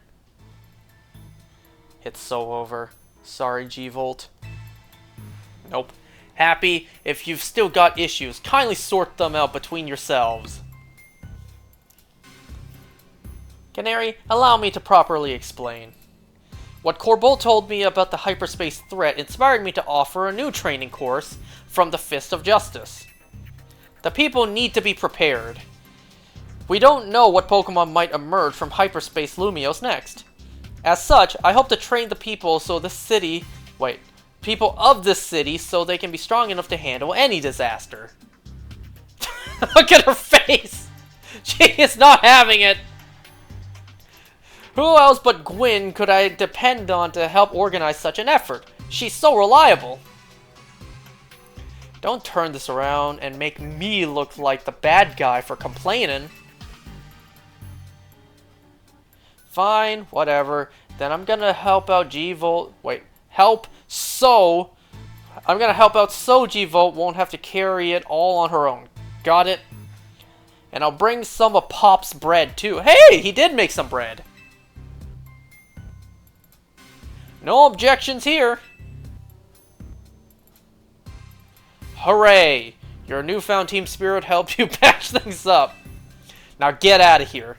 It's so over. Sorry, G-Volt. Nope. Happy, if you've still got issues, kindly sort them out between yourselves. Canary, allow me to properly explain. What Corbold told me about the hyperspace threat inspired me to offer a new training course from the Fist of Justice. The people need to be prepared. We don't know what Pokemon might emerge from hyperspace Lumiose next. As such, I hope to train the people so the city... Wait. People of this city so they can be strong enough to handle any disaster. Look at her face! She is not having it! Who else but Gwyn could I depend on to help organize such an effort? She's so reliable. Don't turn this around and make me look like the bad guy for complaining. Fine, whatever. Then I'm gonna help out G-Volt. Wait, help so... I'm gonna help out so G-Volt won't have to carry it all on her own. Got it? And I'll bring some of Pop's bread too. Hey, he did make some bread. No objections here. Hooray! Your newfound team spirit helped you patch things up. Now get out of here.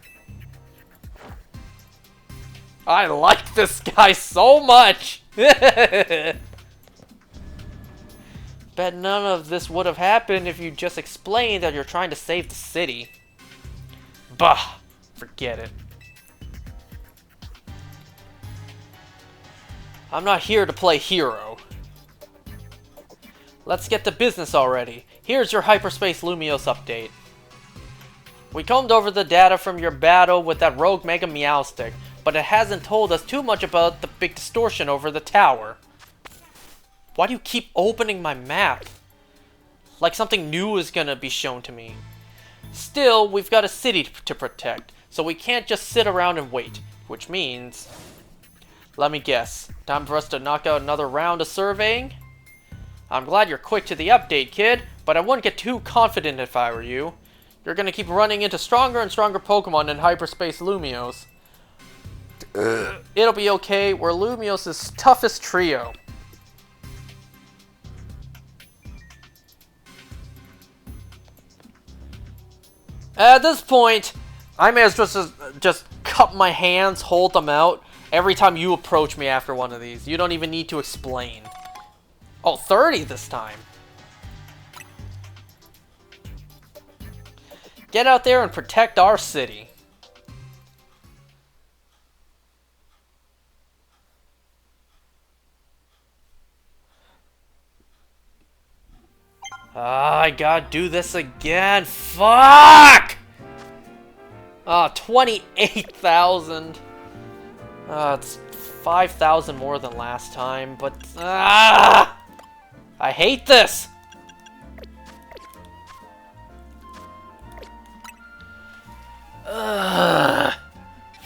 I like this guy so much. Bet none of this would have happened if you just explained that you're trying to save the city. Bah! Forget it. I'm not here to play hero. Let's get to business already. Here's your Hyperspace Lumiose update. We combed over the data from your battle with that rogue Mega Meowstic, but it hasn't told us too much about the big distortion over the tower. Why do you keep opening my map? Like something new is gonna be shown to me. Still, we've got a city to protect, so we can't just sit around and wait, which means... Let me guess. Time for us to knock out another round of surveying? I'm glad you're quick to the update, kid, but I wouldn't get too confident if I were you. You're gonna keep running into stronger and stronger Pokemon in Hyperspace Lumiose. It'll be okay, we're Lumiose's toughest trio. At this point, I may as well just cup my hands, hold them out, every time you approach me after one of these. You don't even need to explain. Oh, 30 this time. Get out there and protect our city. Ah, I gotta do this again. Fuck! Ah, 28,000. It's 5,000 more than last time, but I hate this.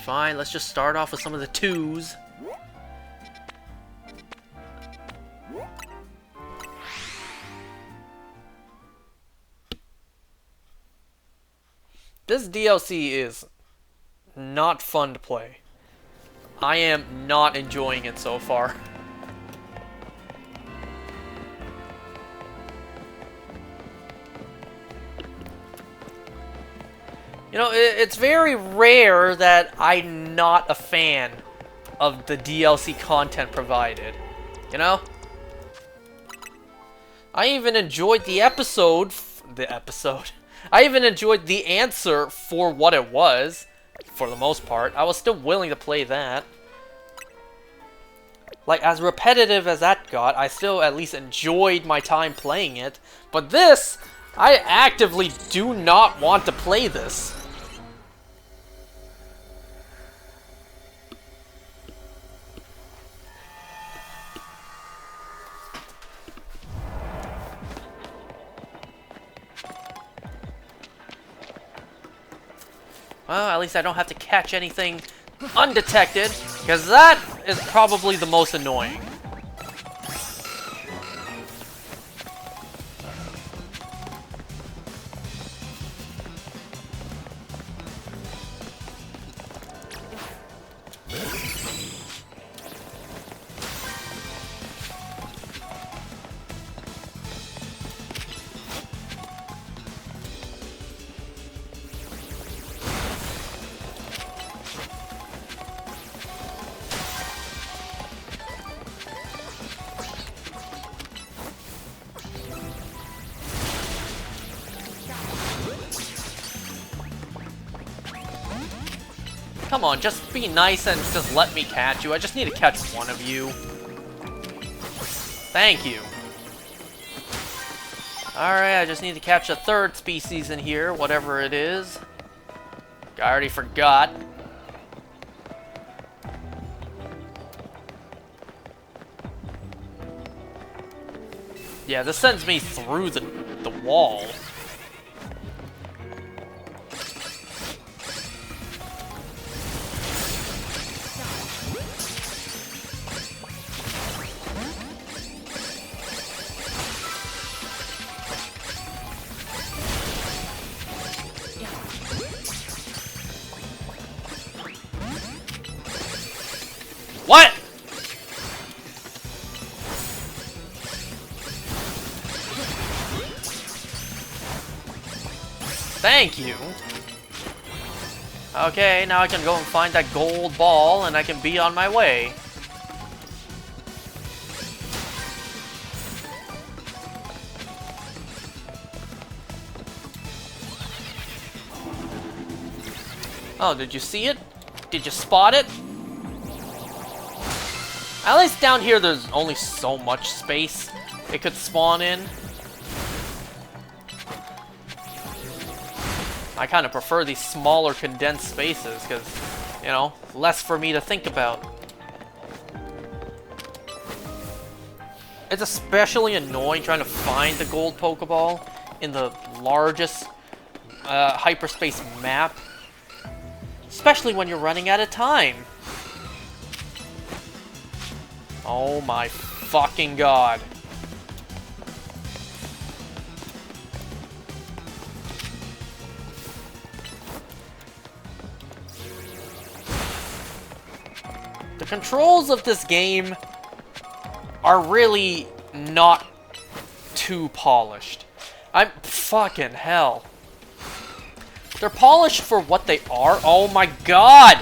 Fine, let's just start off with some of the 2s. This DLC is not fun to play. I am not enjoying it so far. You know, it's very rare that I'm not a fan of the DLC content provided. You know? I even enjoyed the episode. I even enjoyed the answer for what it was, for the most part. I was still willing to play that. Like, as repetitive as that got, I still at least enjoyed my time playing it. But this, I actively do not want to play this. Well, at least I don't have to catch anything undetected, because that is probably the most annoying. Come on, just be nice and just let me catch you. I just need to catch one of you. Thank you. Alright, I just need to catch a third species in here, whatever it is. I already forgot. Yeah, this sends me through the wall. What? Thank you. Okay, now I can go and find that gold ball and I can be on my way. Oh, did you see it? Did you spot it? At least down here there's only so much space it could spawn in. I kind of prefer these smaller condensed spaces because, you know, less for me to think about. It's especially annoying trying to find the gold Pokeball in the largest hyperspace map. Especially when you're running out of time. Oh my fucking god. The controls of this game are really not too polished. I'm fucking hell. They're polished for what they are. Oh my god!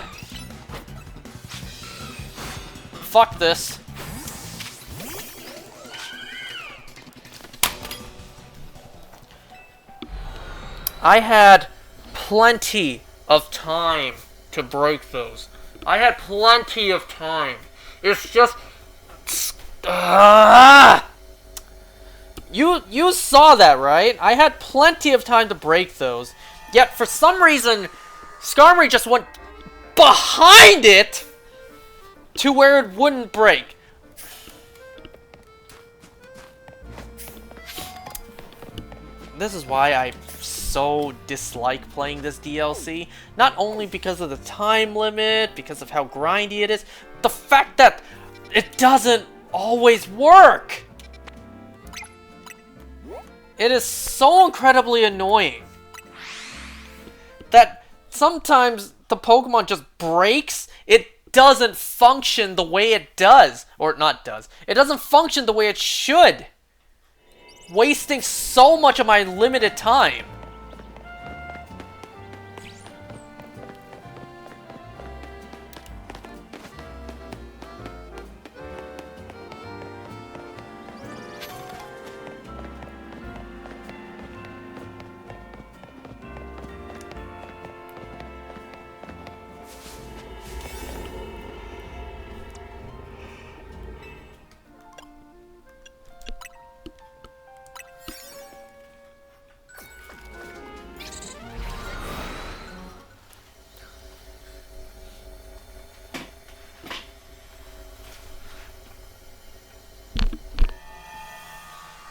Fuck this. I had plenty of time to break those. I had plenty of time. It's just... You saw that, right? I had plenty of time to break those. Yet, for some reason, Skarmory just went behind it to where it wouldn't break. This is why I so dislike playing this DLC. Not only because of the time limit, because of how grindy it is, the fact that it doesn't always work. It is so incredibly annoying that sometimes the Pokemon just breaks. It doesn't function the way it does. Or not does. It doesn't function the way it should. Wasting so much of my limited time.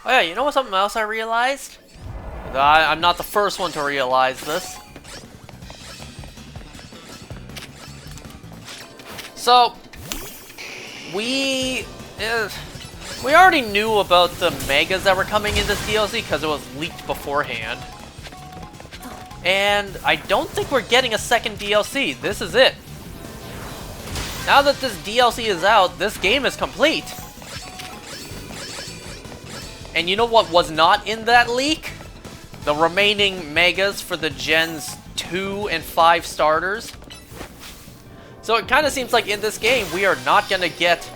Oh yeah, you know what? Something else I realized? I'm not the first one to realize this. So, we already knew about the Megas that were coming in this DLC because it was leaked beforehand. And I don't think we're getting a second DLC. This is it. Now that this DLC is out, this game is complete. And you know what was not in that leak? The remaining Megas for the Gens 2 and 5 starters. So it kind of seems like in this game, we are not going to get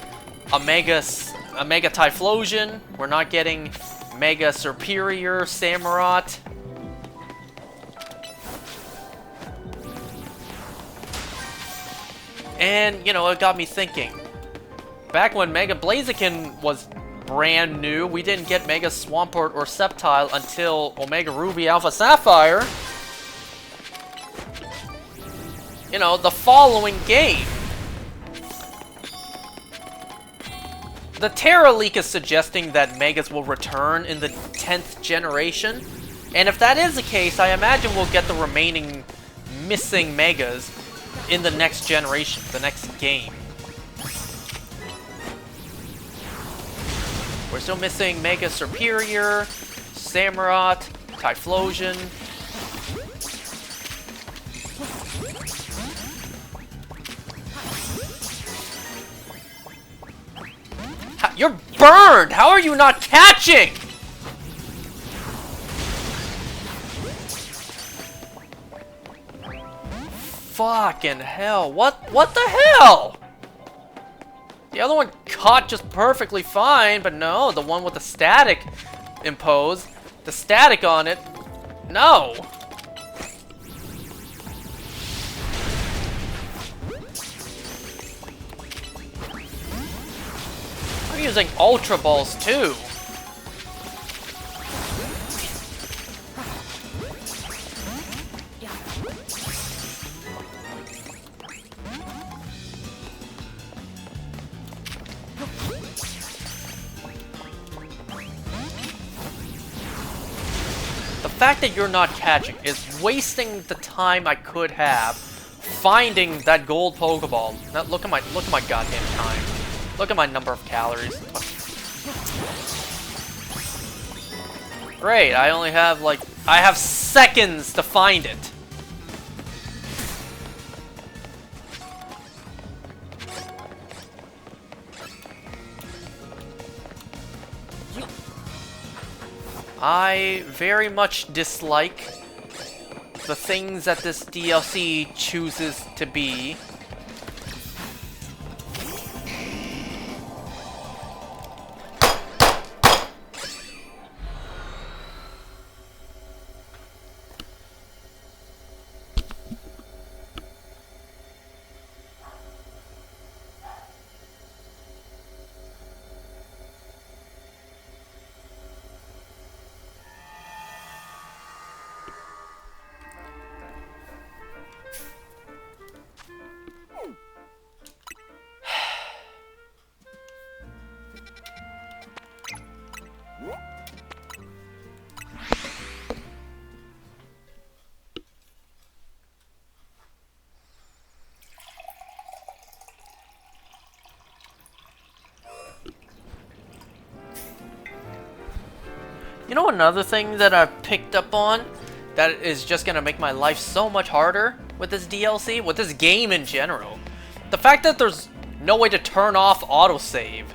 a Mega Typhlosion. We're not getting Mega Superior Samurott. And, you know, it got me thinking. Back when Mega Blaziken was brand new, we didn't get Mega Swampert or Sceptile until Omega Ruby Alpha Sapphire. You know, the following game. The Terra leak is suggesting that Megas will return in the 10th generation. And if that is the case, I imagine we'll get the remaining missing Megas in the next generation, the next game. We're still missing Mega Superior, Samurott, Typhlosion. You're burned! How are you not catching? Fucking hell. What the hell? The other one caught just perfectly fine, but no, the one with the static imposed, the static on it, no. I'm using Ultra Balls too. The fact that you're not catching is wasting the time I could have finding that gold Pokeball. Now, look at my goddamn time. Look at my number of calories. Great, I only have I have seconds to find it. I very much dislike the things that this DLC chooses to be. You know, another thing that I've picked up on that is just gonna make my life so much harder with this DLC, with this game in general. The fact that there's no way to turn off autosave.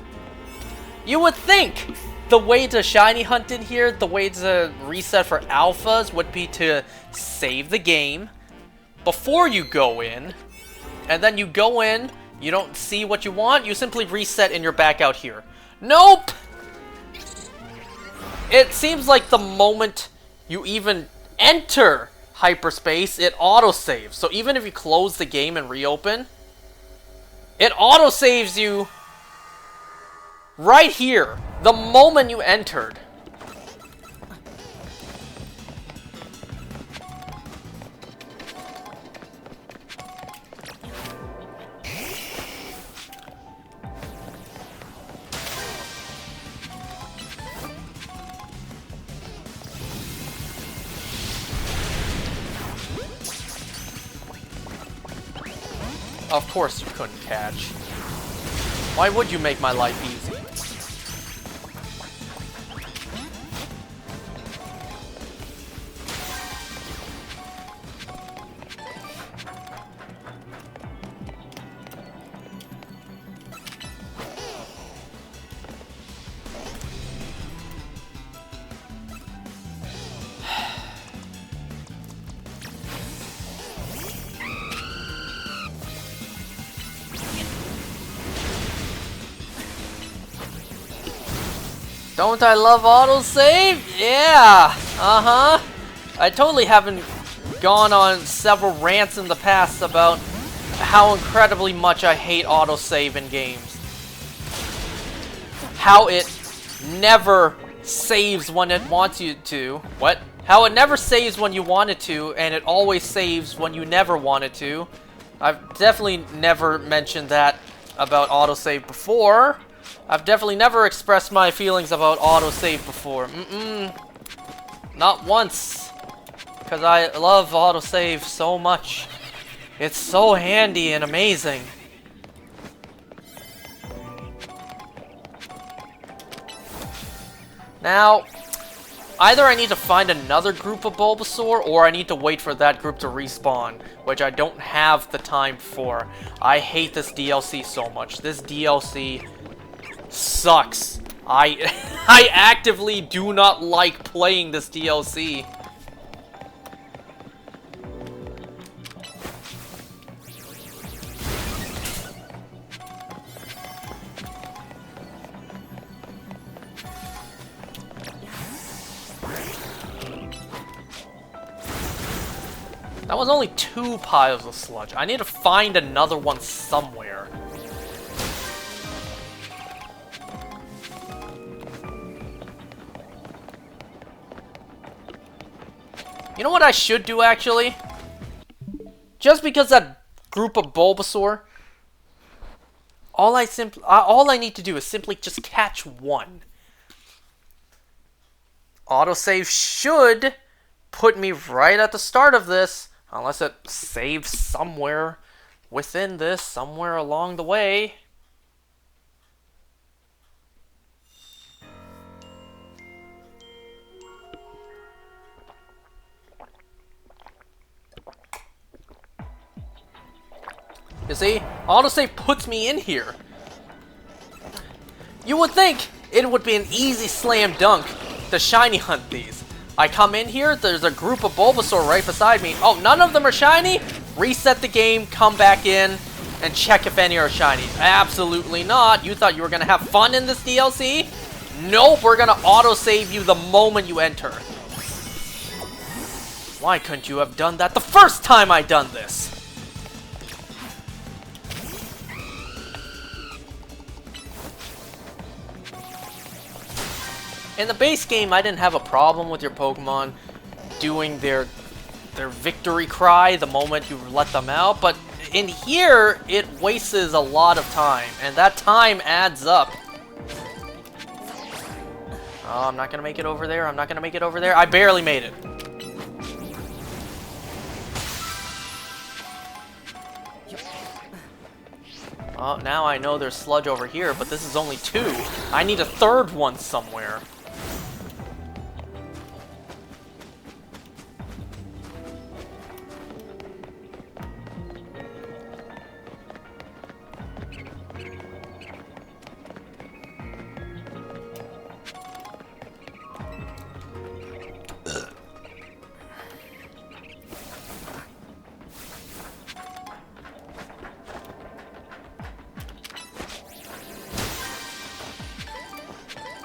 You would think the way to shiny hunt in here, the way to reset for alphas would be to save the game before you go in, and then you go in, you don't see what you want, you simply reset and you're back out here. Nope! It seems like the moment you even enter hyperspace, it autosaves. So even if you close the game and reopen, it autosaves you right here, the moment you entered. Of course you couldn't catch. Why would you make my life easy? Don't I love autosave? Yeah! Uh-huh. I totally haven't gone on several rants in the past about how incredibly much I hate autosave in games. How it never saves when it wants you to. What? How it never saves when you want it to, and it always saves when you never want it to. I've definitely never mentioned that about autosave before. I've definitely never expressed my feelings about autosave before. Not once. Because I love autosave so much. It's so handy and amazing. Now, either I need to find another group of Bulbasaur, or I need to wait for that group to respawn, which I don't have the time for. I hate this DLC so much. This DLC sucks. I actively do not like playing this DLC. That was only 2 piles of sludge. I need to find another one somewhere. You know what I should do, actually? Just because that group of Bulbasaur, all I need to do is simply just catch one. Autosave should put me right at the start of this, unless it saves somewhere within this, somewhere along the way. You see, autosave puts me in here. You would think it would be an easy slam dunk to shiny hunt these. I come in here, there's a group of Bulbasaur right beside me. Oh, none of them are shiny? Reset the game, come back in, and check if any are shiny. Absolutely not. You thought you were going to have fun in this DLC? Nope, we're going to autosave you the moment you enter. Why couldn't you have done that the first time I done this? In the base game, I didn't have a problem with your Pokemon doing their victory cry the moment you let them out, but in here, it wastes a lot of time, and that time adds up. Oh, I'm not gonna make it over there, I'm not gonna make it over there. I barely made it. Oh, now I know there's sludge over here, but this is only 2. I need a third one somewhere.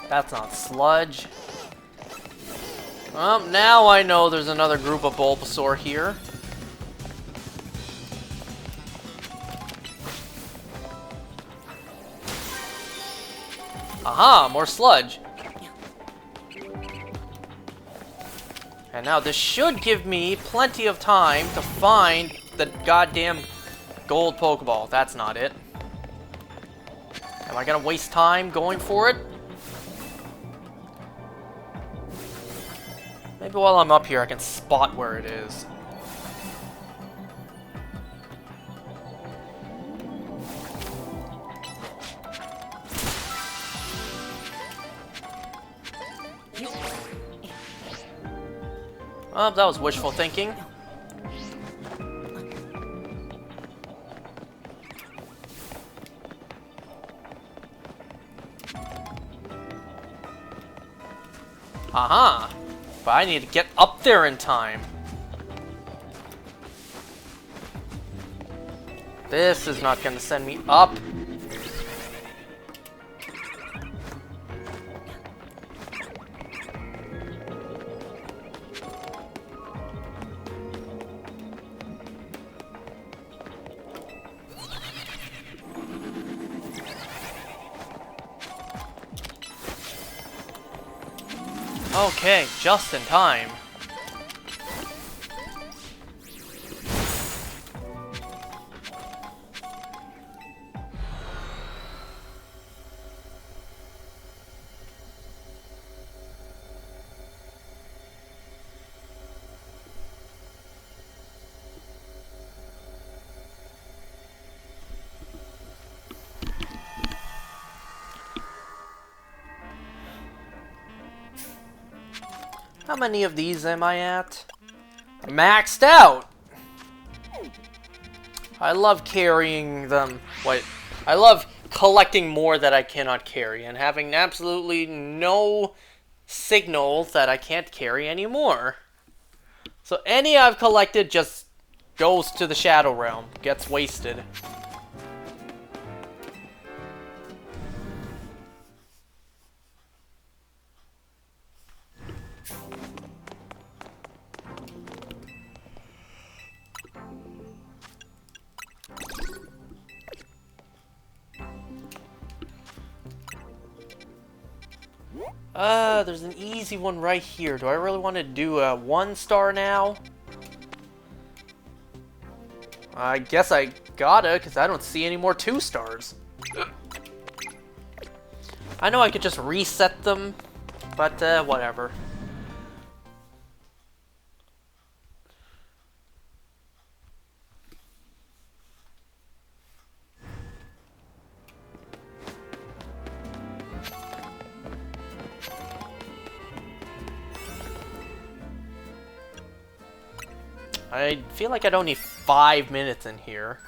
That's not sludge. Well, now I know there's another group of Bulbasaur here. Aha, more sludge. And now this should give me plenty of time to find the goddamn gold Pokeball. That's not it. Am I gonna waste time going for it? Maybe while I'm up here I can spot where it is. Oh, that was wishful thinking. Aha! But I need to get up there in time. This is not going to send me up. Okay, just in time. How many of these am I at? Maxed out! I love carrying them. Wait, I love collecting more that I cannot carry and having absolutely no signal that I can't carry anymore. So any I've collected just goes to the Shadow Realm, gets wasted. There's an easy one right here. Do I really want to do a 1-star now? I guess I gotta, because I don't see any more 2-stars. I know I could just reset them, but whatever. I feel like I'd only 5 minutes in here.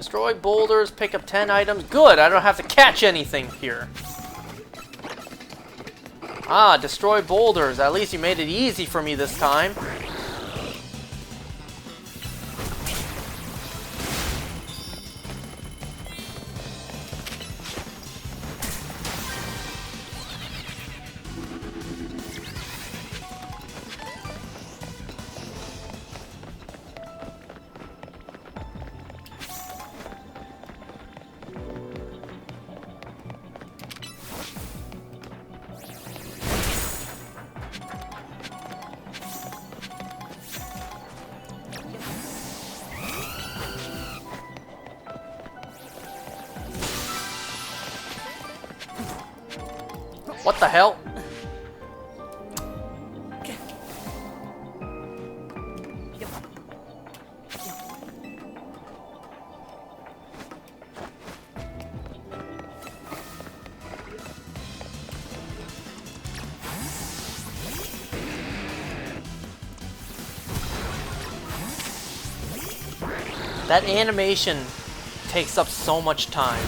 Destroy boulders, pick up 10 items. Good, I don't have to catch anything here. Ah, destroy boulders. At least you made it easy for me this time. What the hell? That animation takes up so much time.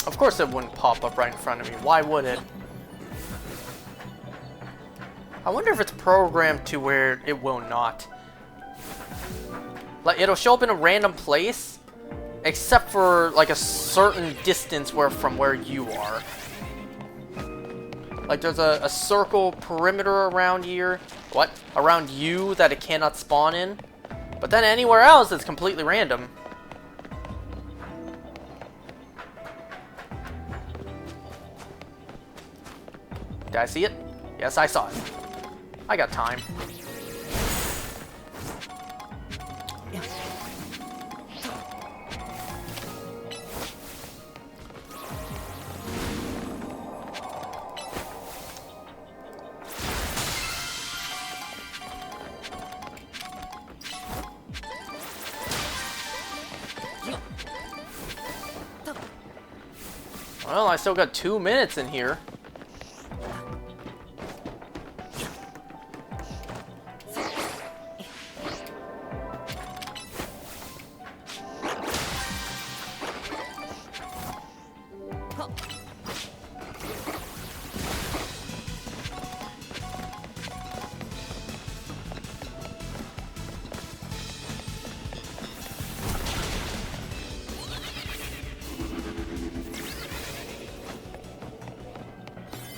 Of course it wouldn't pop up right in front of me. Why would it? I wonder if it's programmed to where it will not. Like, it'll show up in a random place, except for, like, a certain distance from where you are. Like, there's a circle perimeter around here. What? Around you that it cannot spawn in. But then anywhere else, it's completely random. Did I see it? Yes, I saw it. I got time. Well, I still got 2 minutes in here.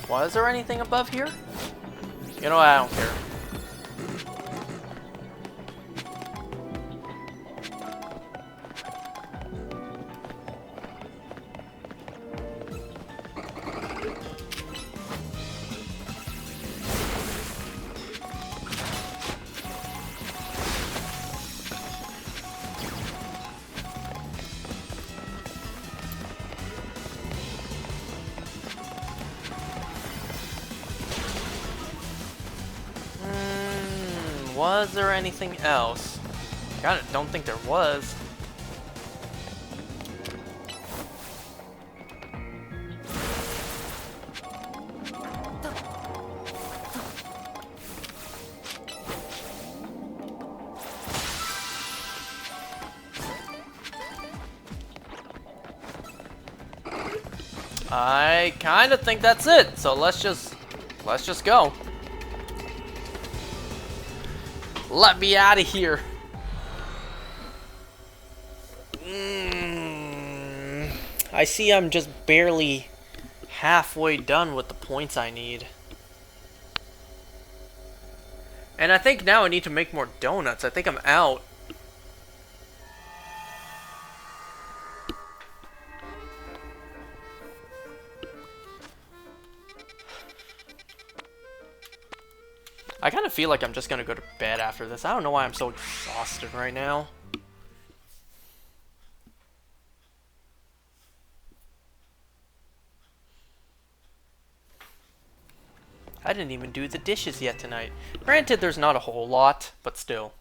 Was there anything above here? You know what, I don't care. Was there anything else? I don't think there was. I kind of think that's it. So let's just go. Let me out of here. I see I'm just barely halfway done with the points I need. And I think now I need to make more donuts. I think I'm out. I kind of feel like I'm just gonna go to bed after this. I don't know why I'm so exhausted right now. I didn't even do the dishes yet tonight. Granted, there's not a whole lot, but still.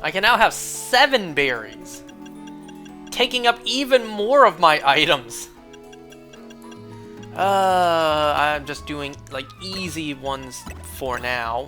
I can now have 7 berries, taking up even more of my items. I'm just doing, like, easy ones for now.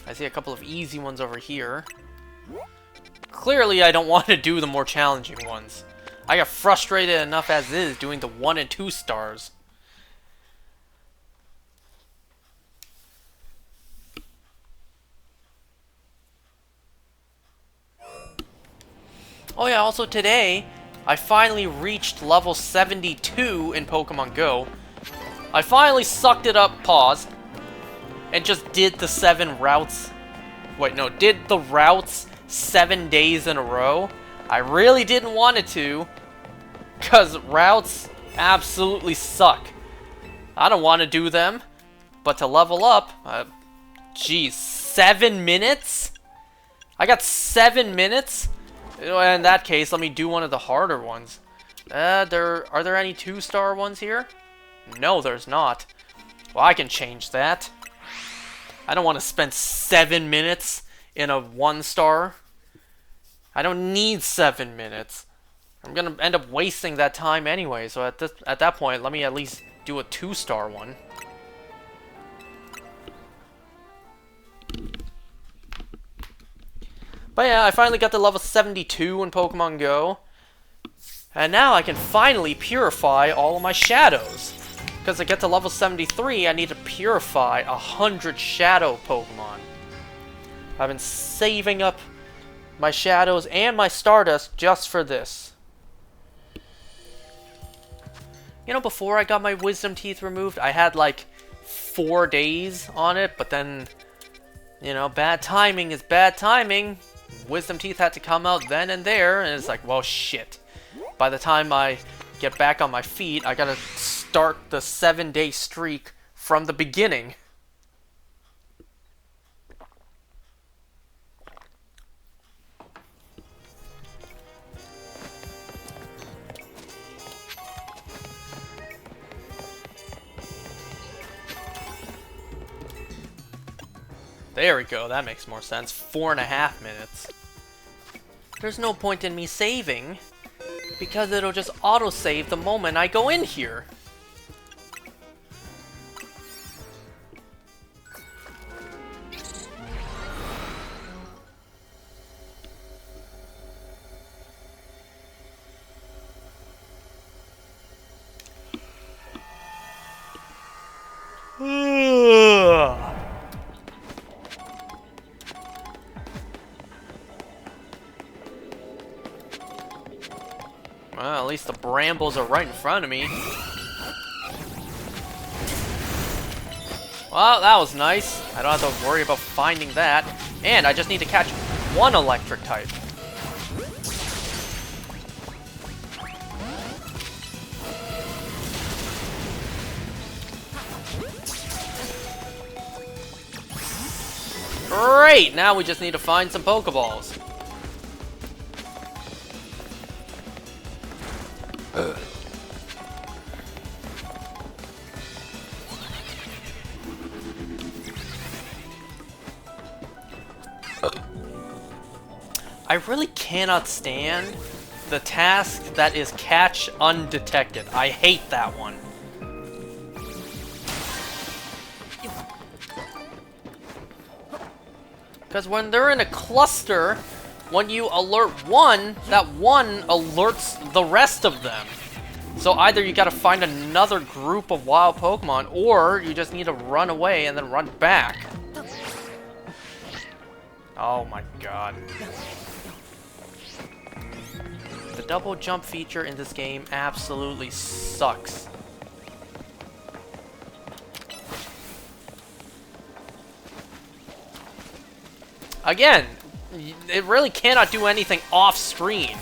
I see a couple of easy ones over here. Clearly, I don't want to do the more challenging ones. I got frustrated enough as is doing the 1 and 2 stars. Oh yeah, also today, I finally reached level 72 in Pokemon Go. I finally sucked it up, paused, and just did the 7 routes. Wait, no, did the routes 7 days in a row. I really didn't want it to, because routes absolutely suck. I don't want to do them, but to level up, geez, 7 minutes? I got 7 minutes? In that case, let me do one of the harder ones. Are there any 2-star ones here? No, there's not. Well, I can change that. I don't want to spend 7 minutes in a 1-star. I don't need 7 minutes. I'm gonna end up wasting that time anyway, so at that point, let me at least do a 2-star one. But yeah, I finally got to level 72 in Pokemon Go. And now I can finally purify all of my shadows. Because to get to level 73, I need to purify 100 shadow Pokemon. I've been saving up my shadows and my Stardust just for this. You know, before I got my wisdom teeth removed, I had like 4 days on it, but then, you know, bad timing is bad timing. Wisdom teeth had to come out then and there, and it's like, well, shit. By the time I get back on my feet, I gotta start the 7-day streak from the beginning. There we go, that makes more sense. 4.5 minutes. There's no point in me saving, because it'll just auto-save the moment I go in here. Well, at least the brambles are right in front of me. Well, that was nice. I don't have to worry about finding that. And I just need to catch 1 electric type. Great! Now we just need to find some Pokeballs. I really cannot stand the task that is catch undetected. I hate that one. Because when they're in a cluster, when you alert one, that one alerts the rest of them. So either you gotta find another group of wild Pokemon, or you just need to run away and then run back. Oh my god. The double jump feature in this game absolutely sucks. Again, it really cannot do anything off screen.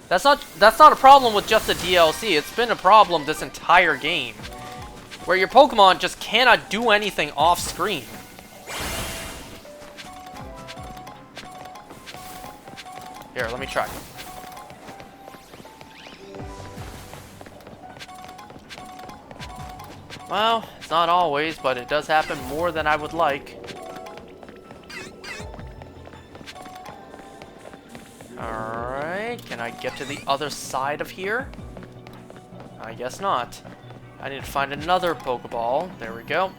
That's not a problem with just the DLC. It's been a problem this entire game, where your Pokemon just cannot do anything off screen. Here, let me try. Well, it's not always, but it does happen more than I would like. Alright, can I get to the other side of here? I guess not. I need to find another Pokeball. There we go.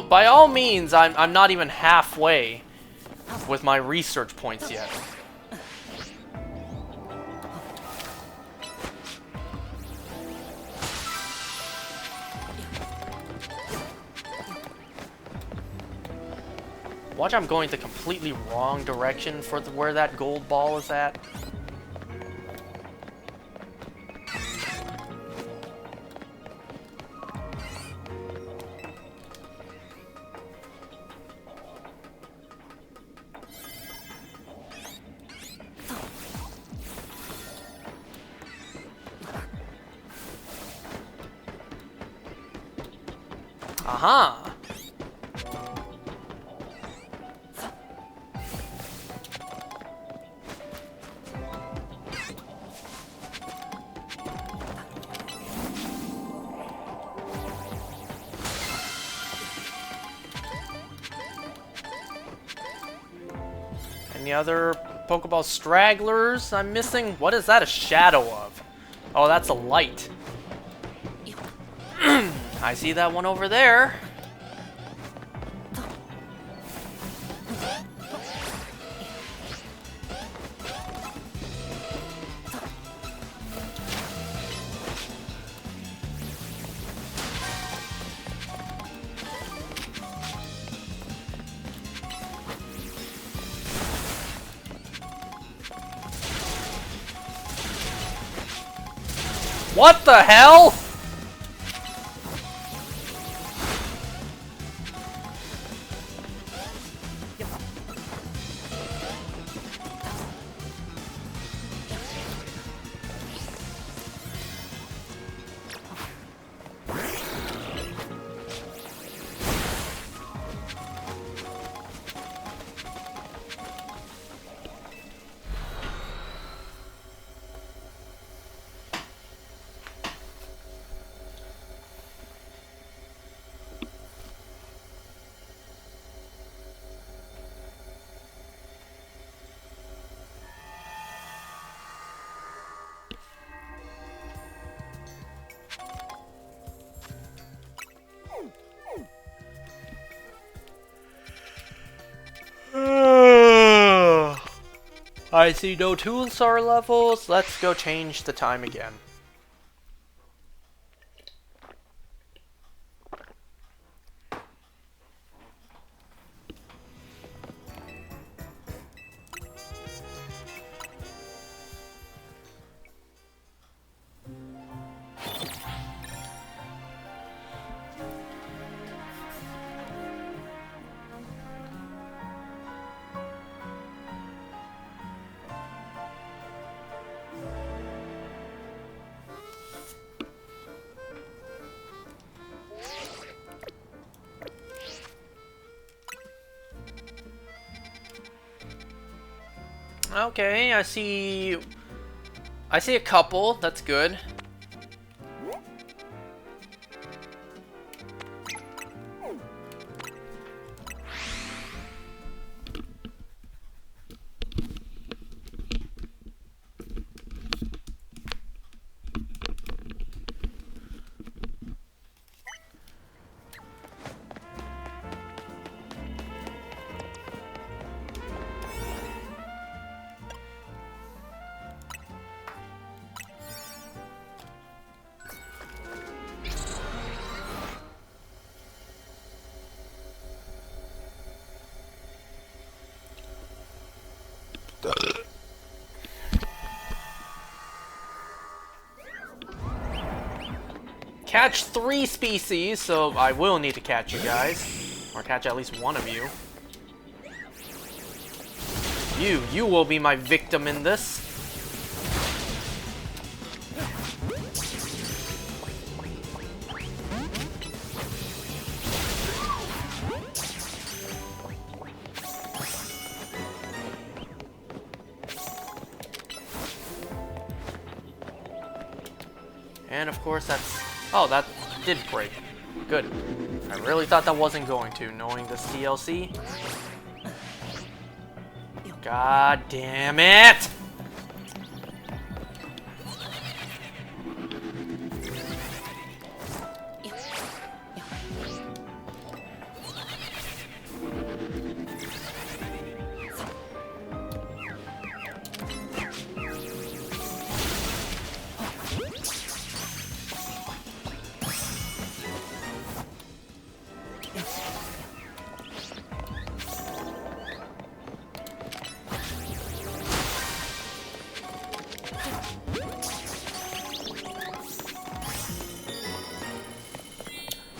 By all means, I'm not even halfway with my research points yet. Watch, I'm going the completely wrong direction for where that gold ball is at. Aha! Any other Pokeball stragglers I'm missing? What is that a shadow of? Oh, that's a light. I see that one over there. What the hell? I see no tool-star levels. Let's go change the time again. Okay, I see a couple. That's good. Catch 3 species, so I will need to catch you guys. Or catch at least one of you. You will be my victim in this. And of course that's... Oh, that did break. Good. I really thought that wasn't going to, knowing this DLC. God damn it!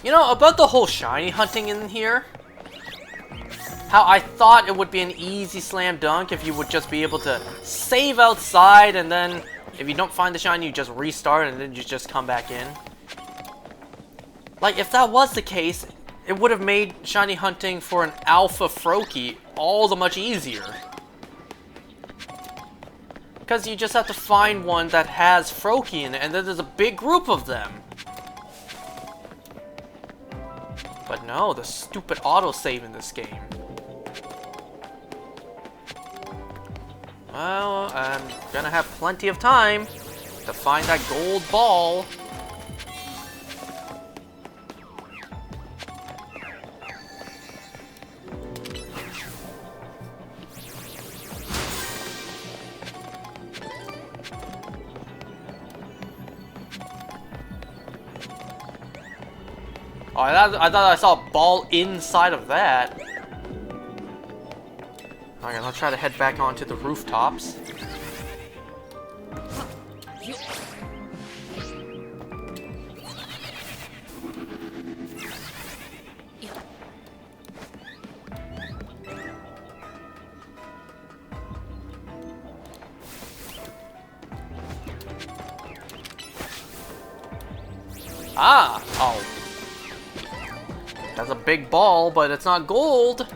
You know, about the whole shiny hunting in here, how I thought it would be an easy slam dunk if you would just be able to save outside and then if you don't find the shiny, you just restart and then you just come back in. Like, if that was the case, it would have made shiny hunting for an alpha Froakie all the much easier. Because you just have to find one that has Froakie in it, and then there's a big group of them. But no, the stupid autosave in this game. Well, I'm gonna have plenty of time to find that gold ball. Oh, I thought I saw a ball inside of that. Okay, let's try to head back onto the rooftops. Ah! Oh. That's a big ball, but it's not gold.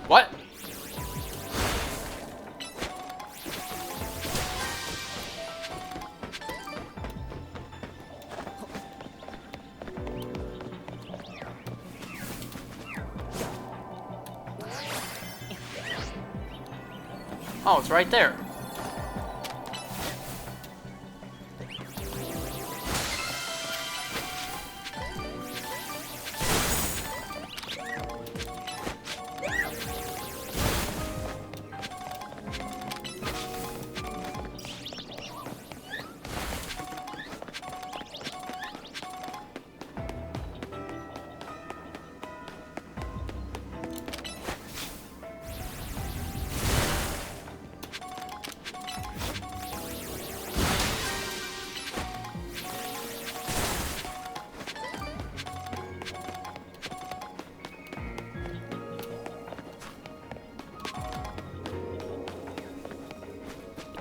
What? Oh, it's right there.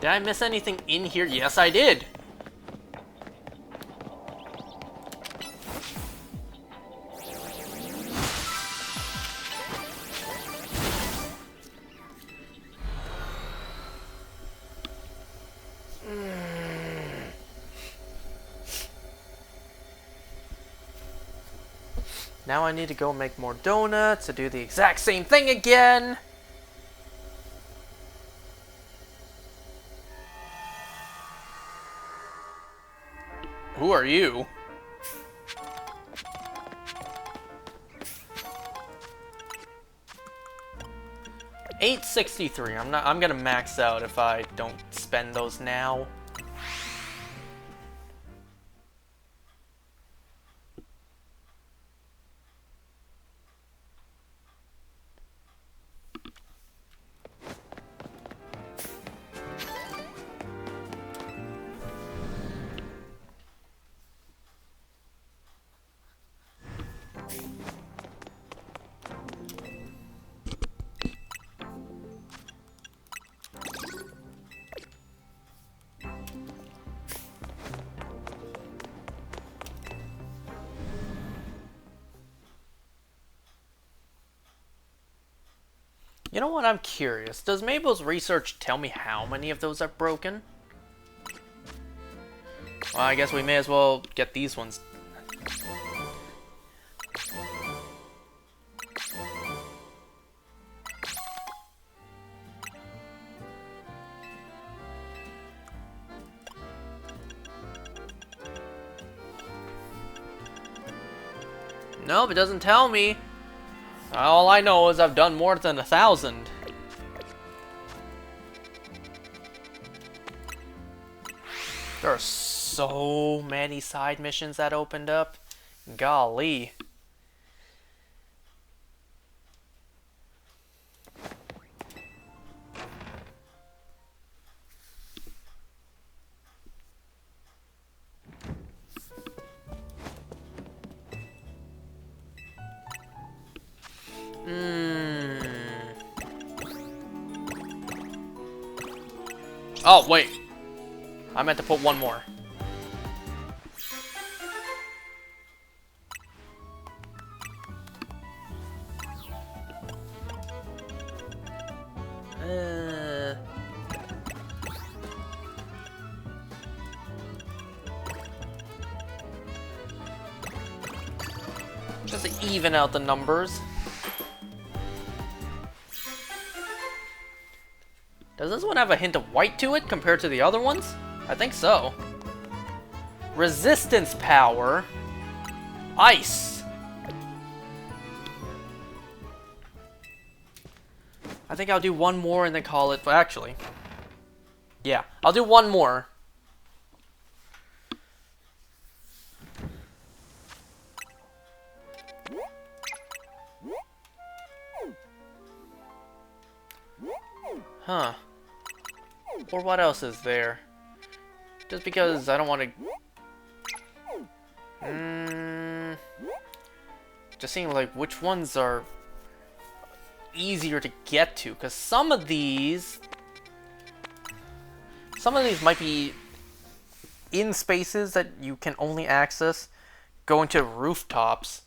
Did I miss anything in here? Yes, I did. Now I need to go make more donuts to do the exact same thing again. Who are you? $863. I'm gonna max out if I don't spend those now. You know what? I'm curious. Does Mabel's research tell me how many of those are broken? Well, I guess we may as well get these ones. Nope, it doesn't tell me. All I know is I've done more than 1,000. There are so many side missions that opened up. Golly. Oh, wait. I meant to put one more. Just to even out the numbers. Does this one have a hint of white to it compared to the other ones? I think so. Resistance power. Ice. I think I'll do one more and then call it... Actually. Yeah, I'll do one more. Huh. Or what else is there? Just because I don't want to... Just seeing like which ones are easier to get to, because some of these might be in spaces that you can only access going to rooftops.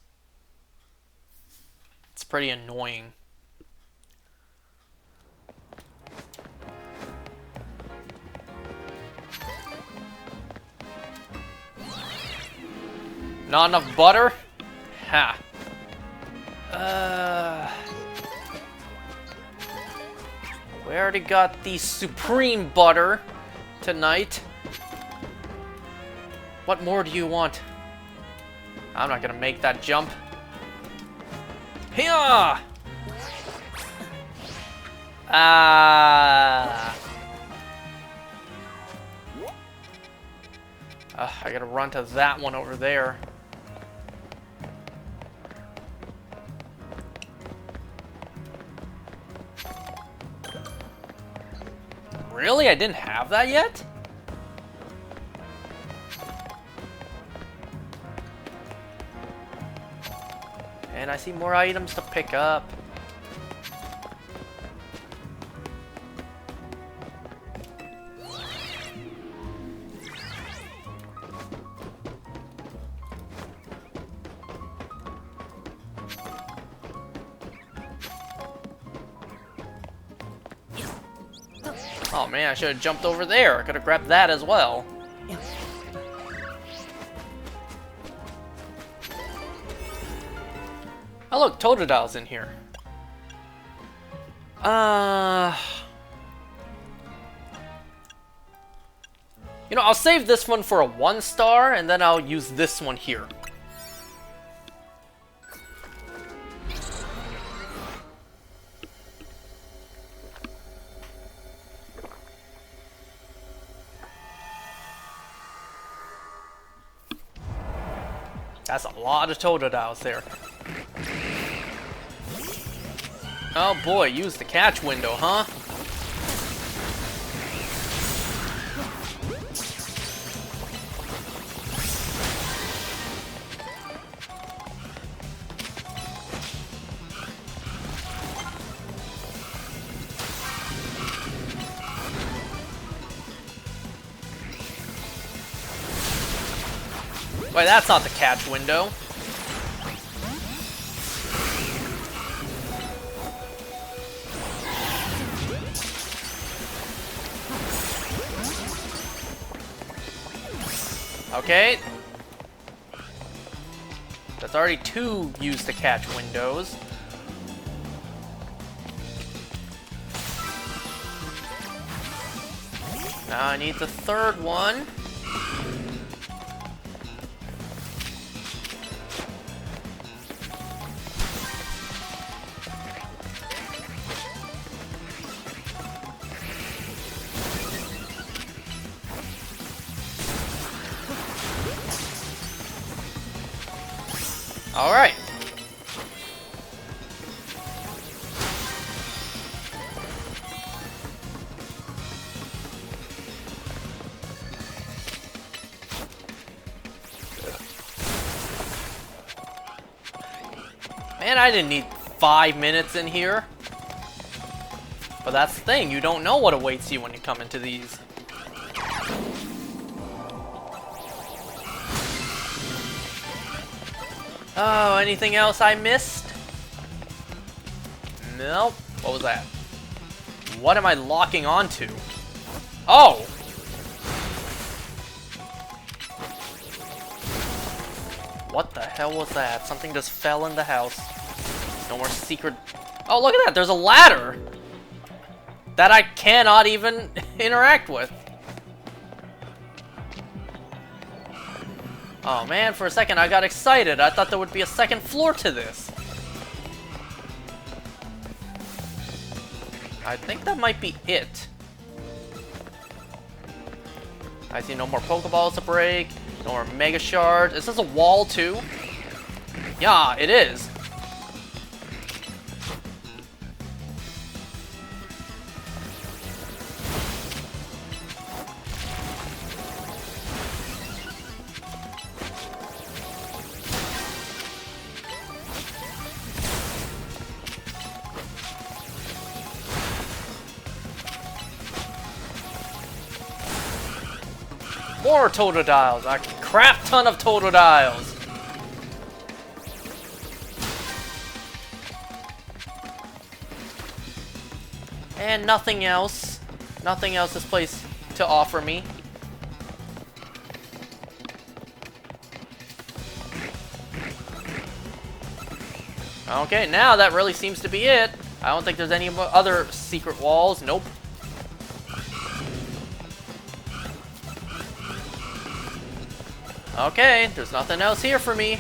It's pretty annoying. Not enough butter? Ha. We already got the supreme butter tonight. What more do you want? I'm not gonna make that jump. Hiya! I gotta run to that one over there. Really? I didn't have that yet? And I see more items to pick up. Oh man, I should have jumped over there. I could have grabbed that as well. Oh look, Totodile's in here. You know, I'll save this one for a 1-star, and then I'll use this one here. That's a lot of Totodiles there. Oh boy, use the catch window, huh? Wait, that's not the catch window. Okay. That's already 2 use the catch windows. Now I need the 3rd one. All right. Man, I didn't need 5 minutes in here. But that's the thing, you don't know what awaits you when you come into these. Oh, anything else I missed? Nope. What was that? What am I locking onto? Oh! What the hell was that? Something just fell in the house. No more secret... Oh, look at that! There's a ladder! That I cannot even interact with. Oh man, for a second I got excited. I thought there would be a 2nd floor to this. I think that might be it. I see no more Pokeballs to break, no more Mega Shards. Is this a wall too? Yeah, it is. More Totodiles! A crap ton of Totodiles! And nothing else. Nothing else this place to offer me. Okay, now that really seems to be it. I don't think there's any other secret walls. Nope. Okay, there's nothing else here for me.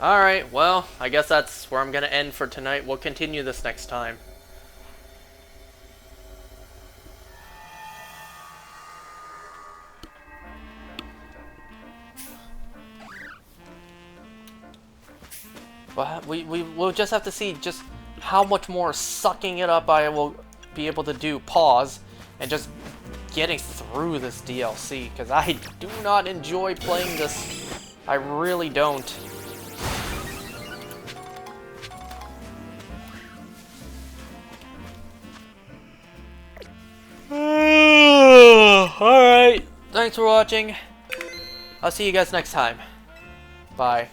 Alright, well, I guess that's where I'm gonna end for tonight. We'll continue this next time. But we'll just have to see just how much more sucking it up I will be able to do. Pause. And just getting through this DLC. Because I do not enjoy playing this. I really don't. Alright. Thanks for watching. I'll see you guys next time. Bye.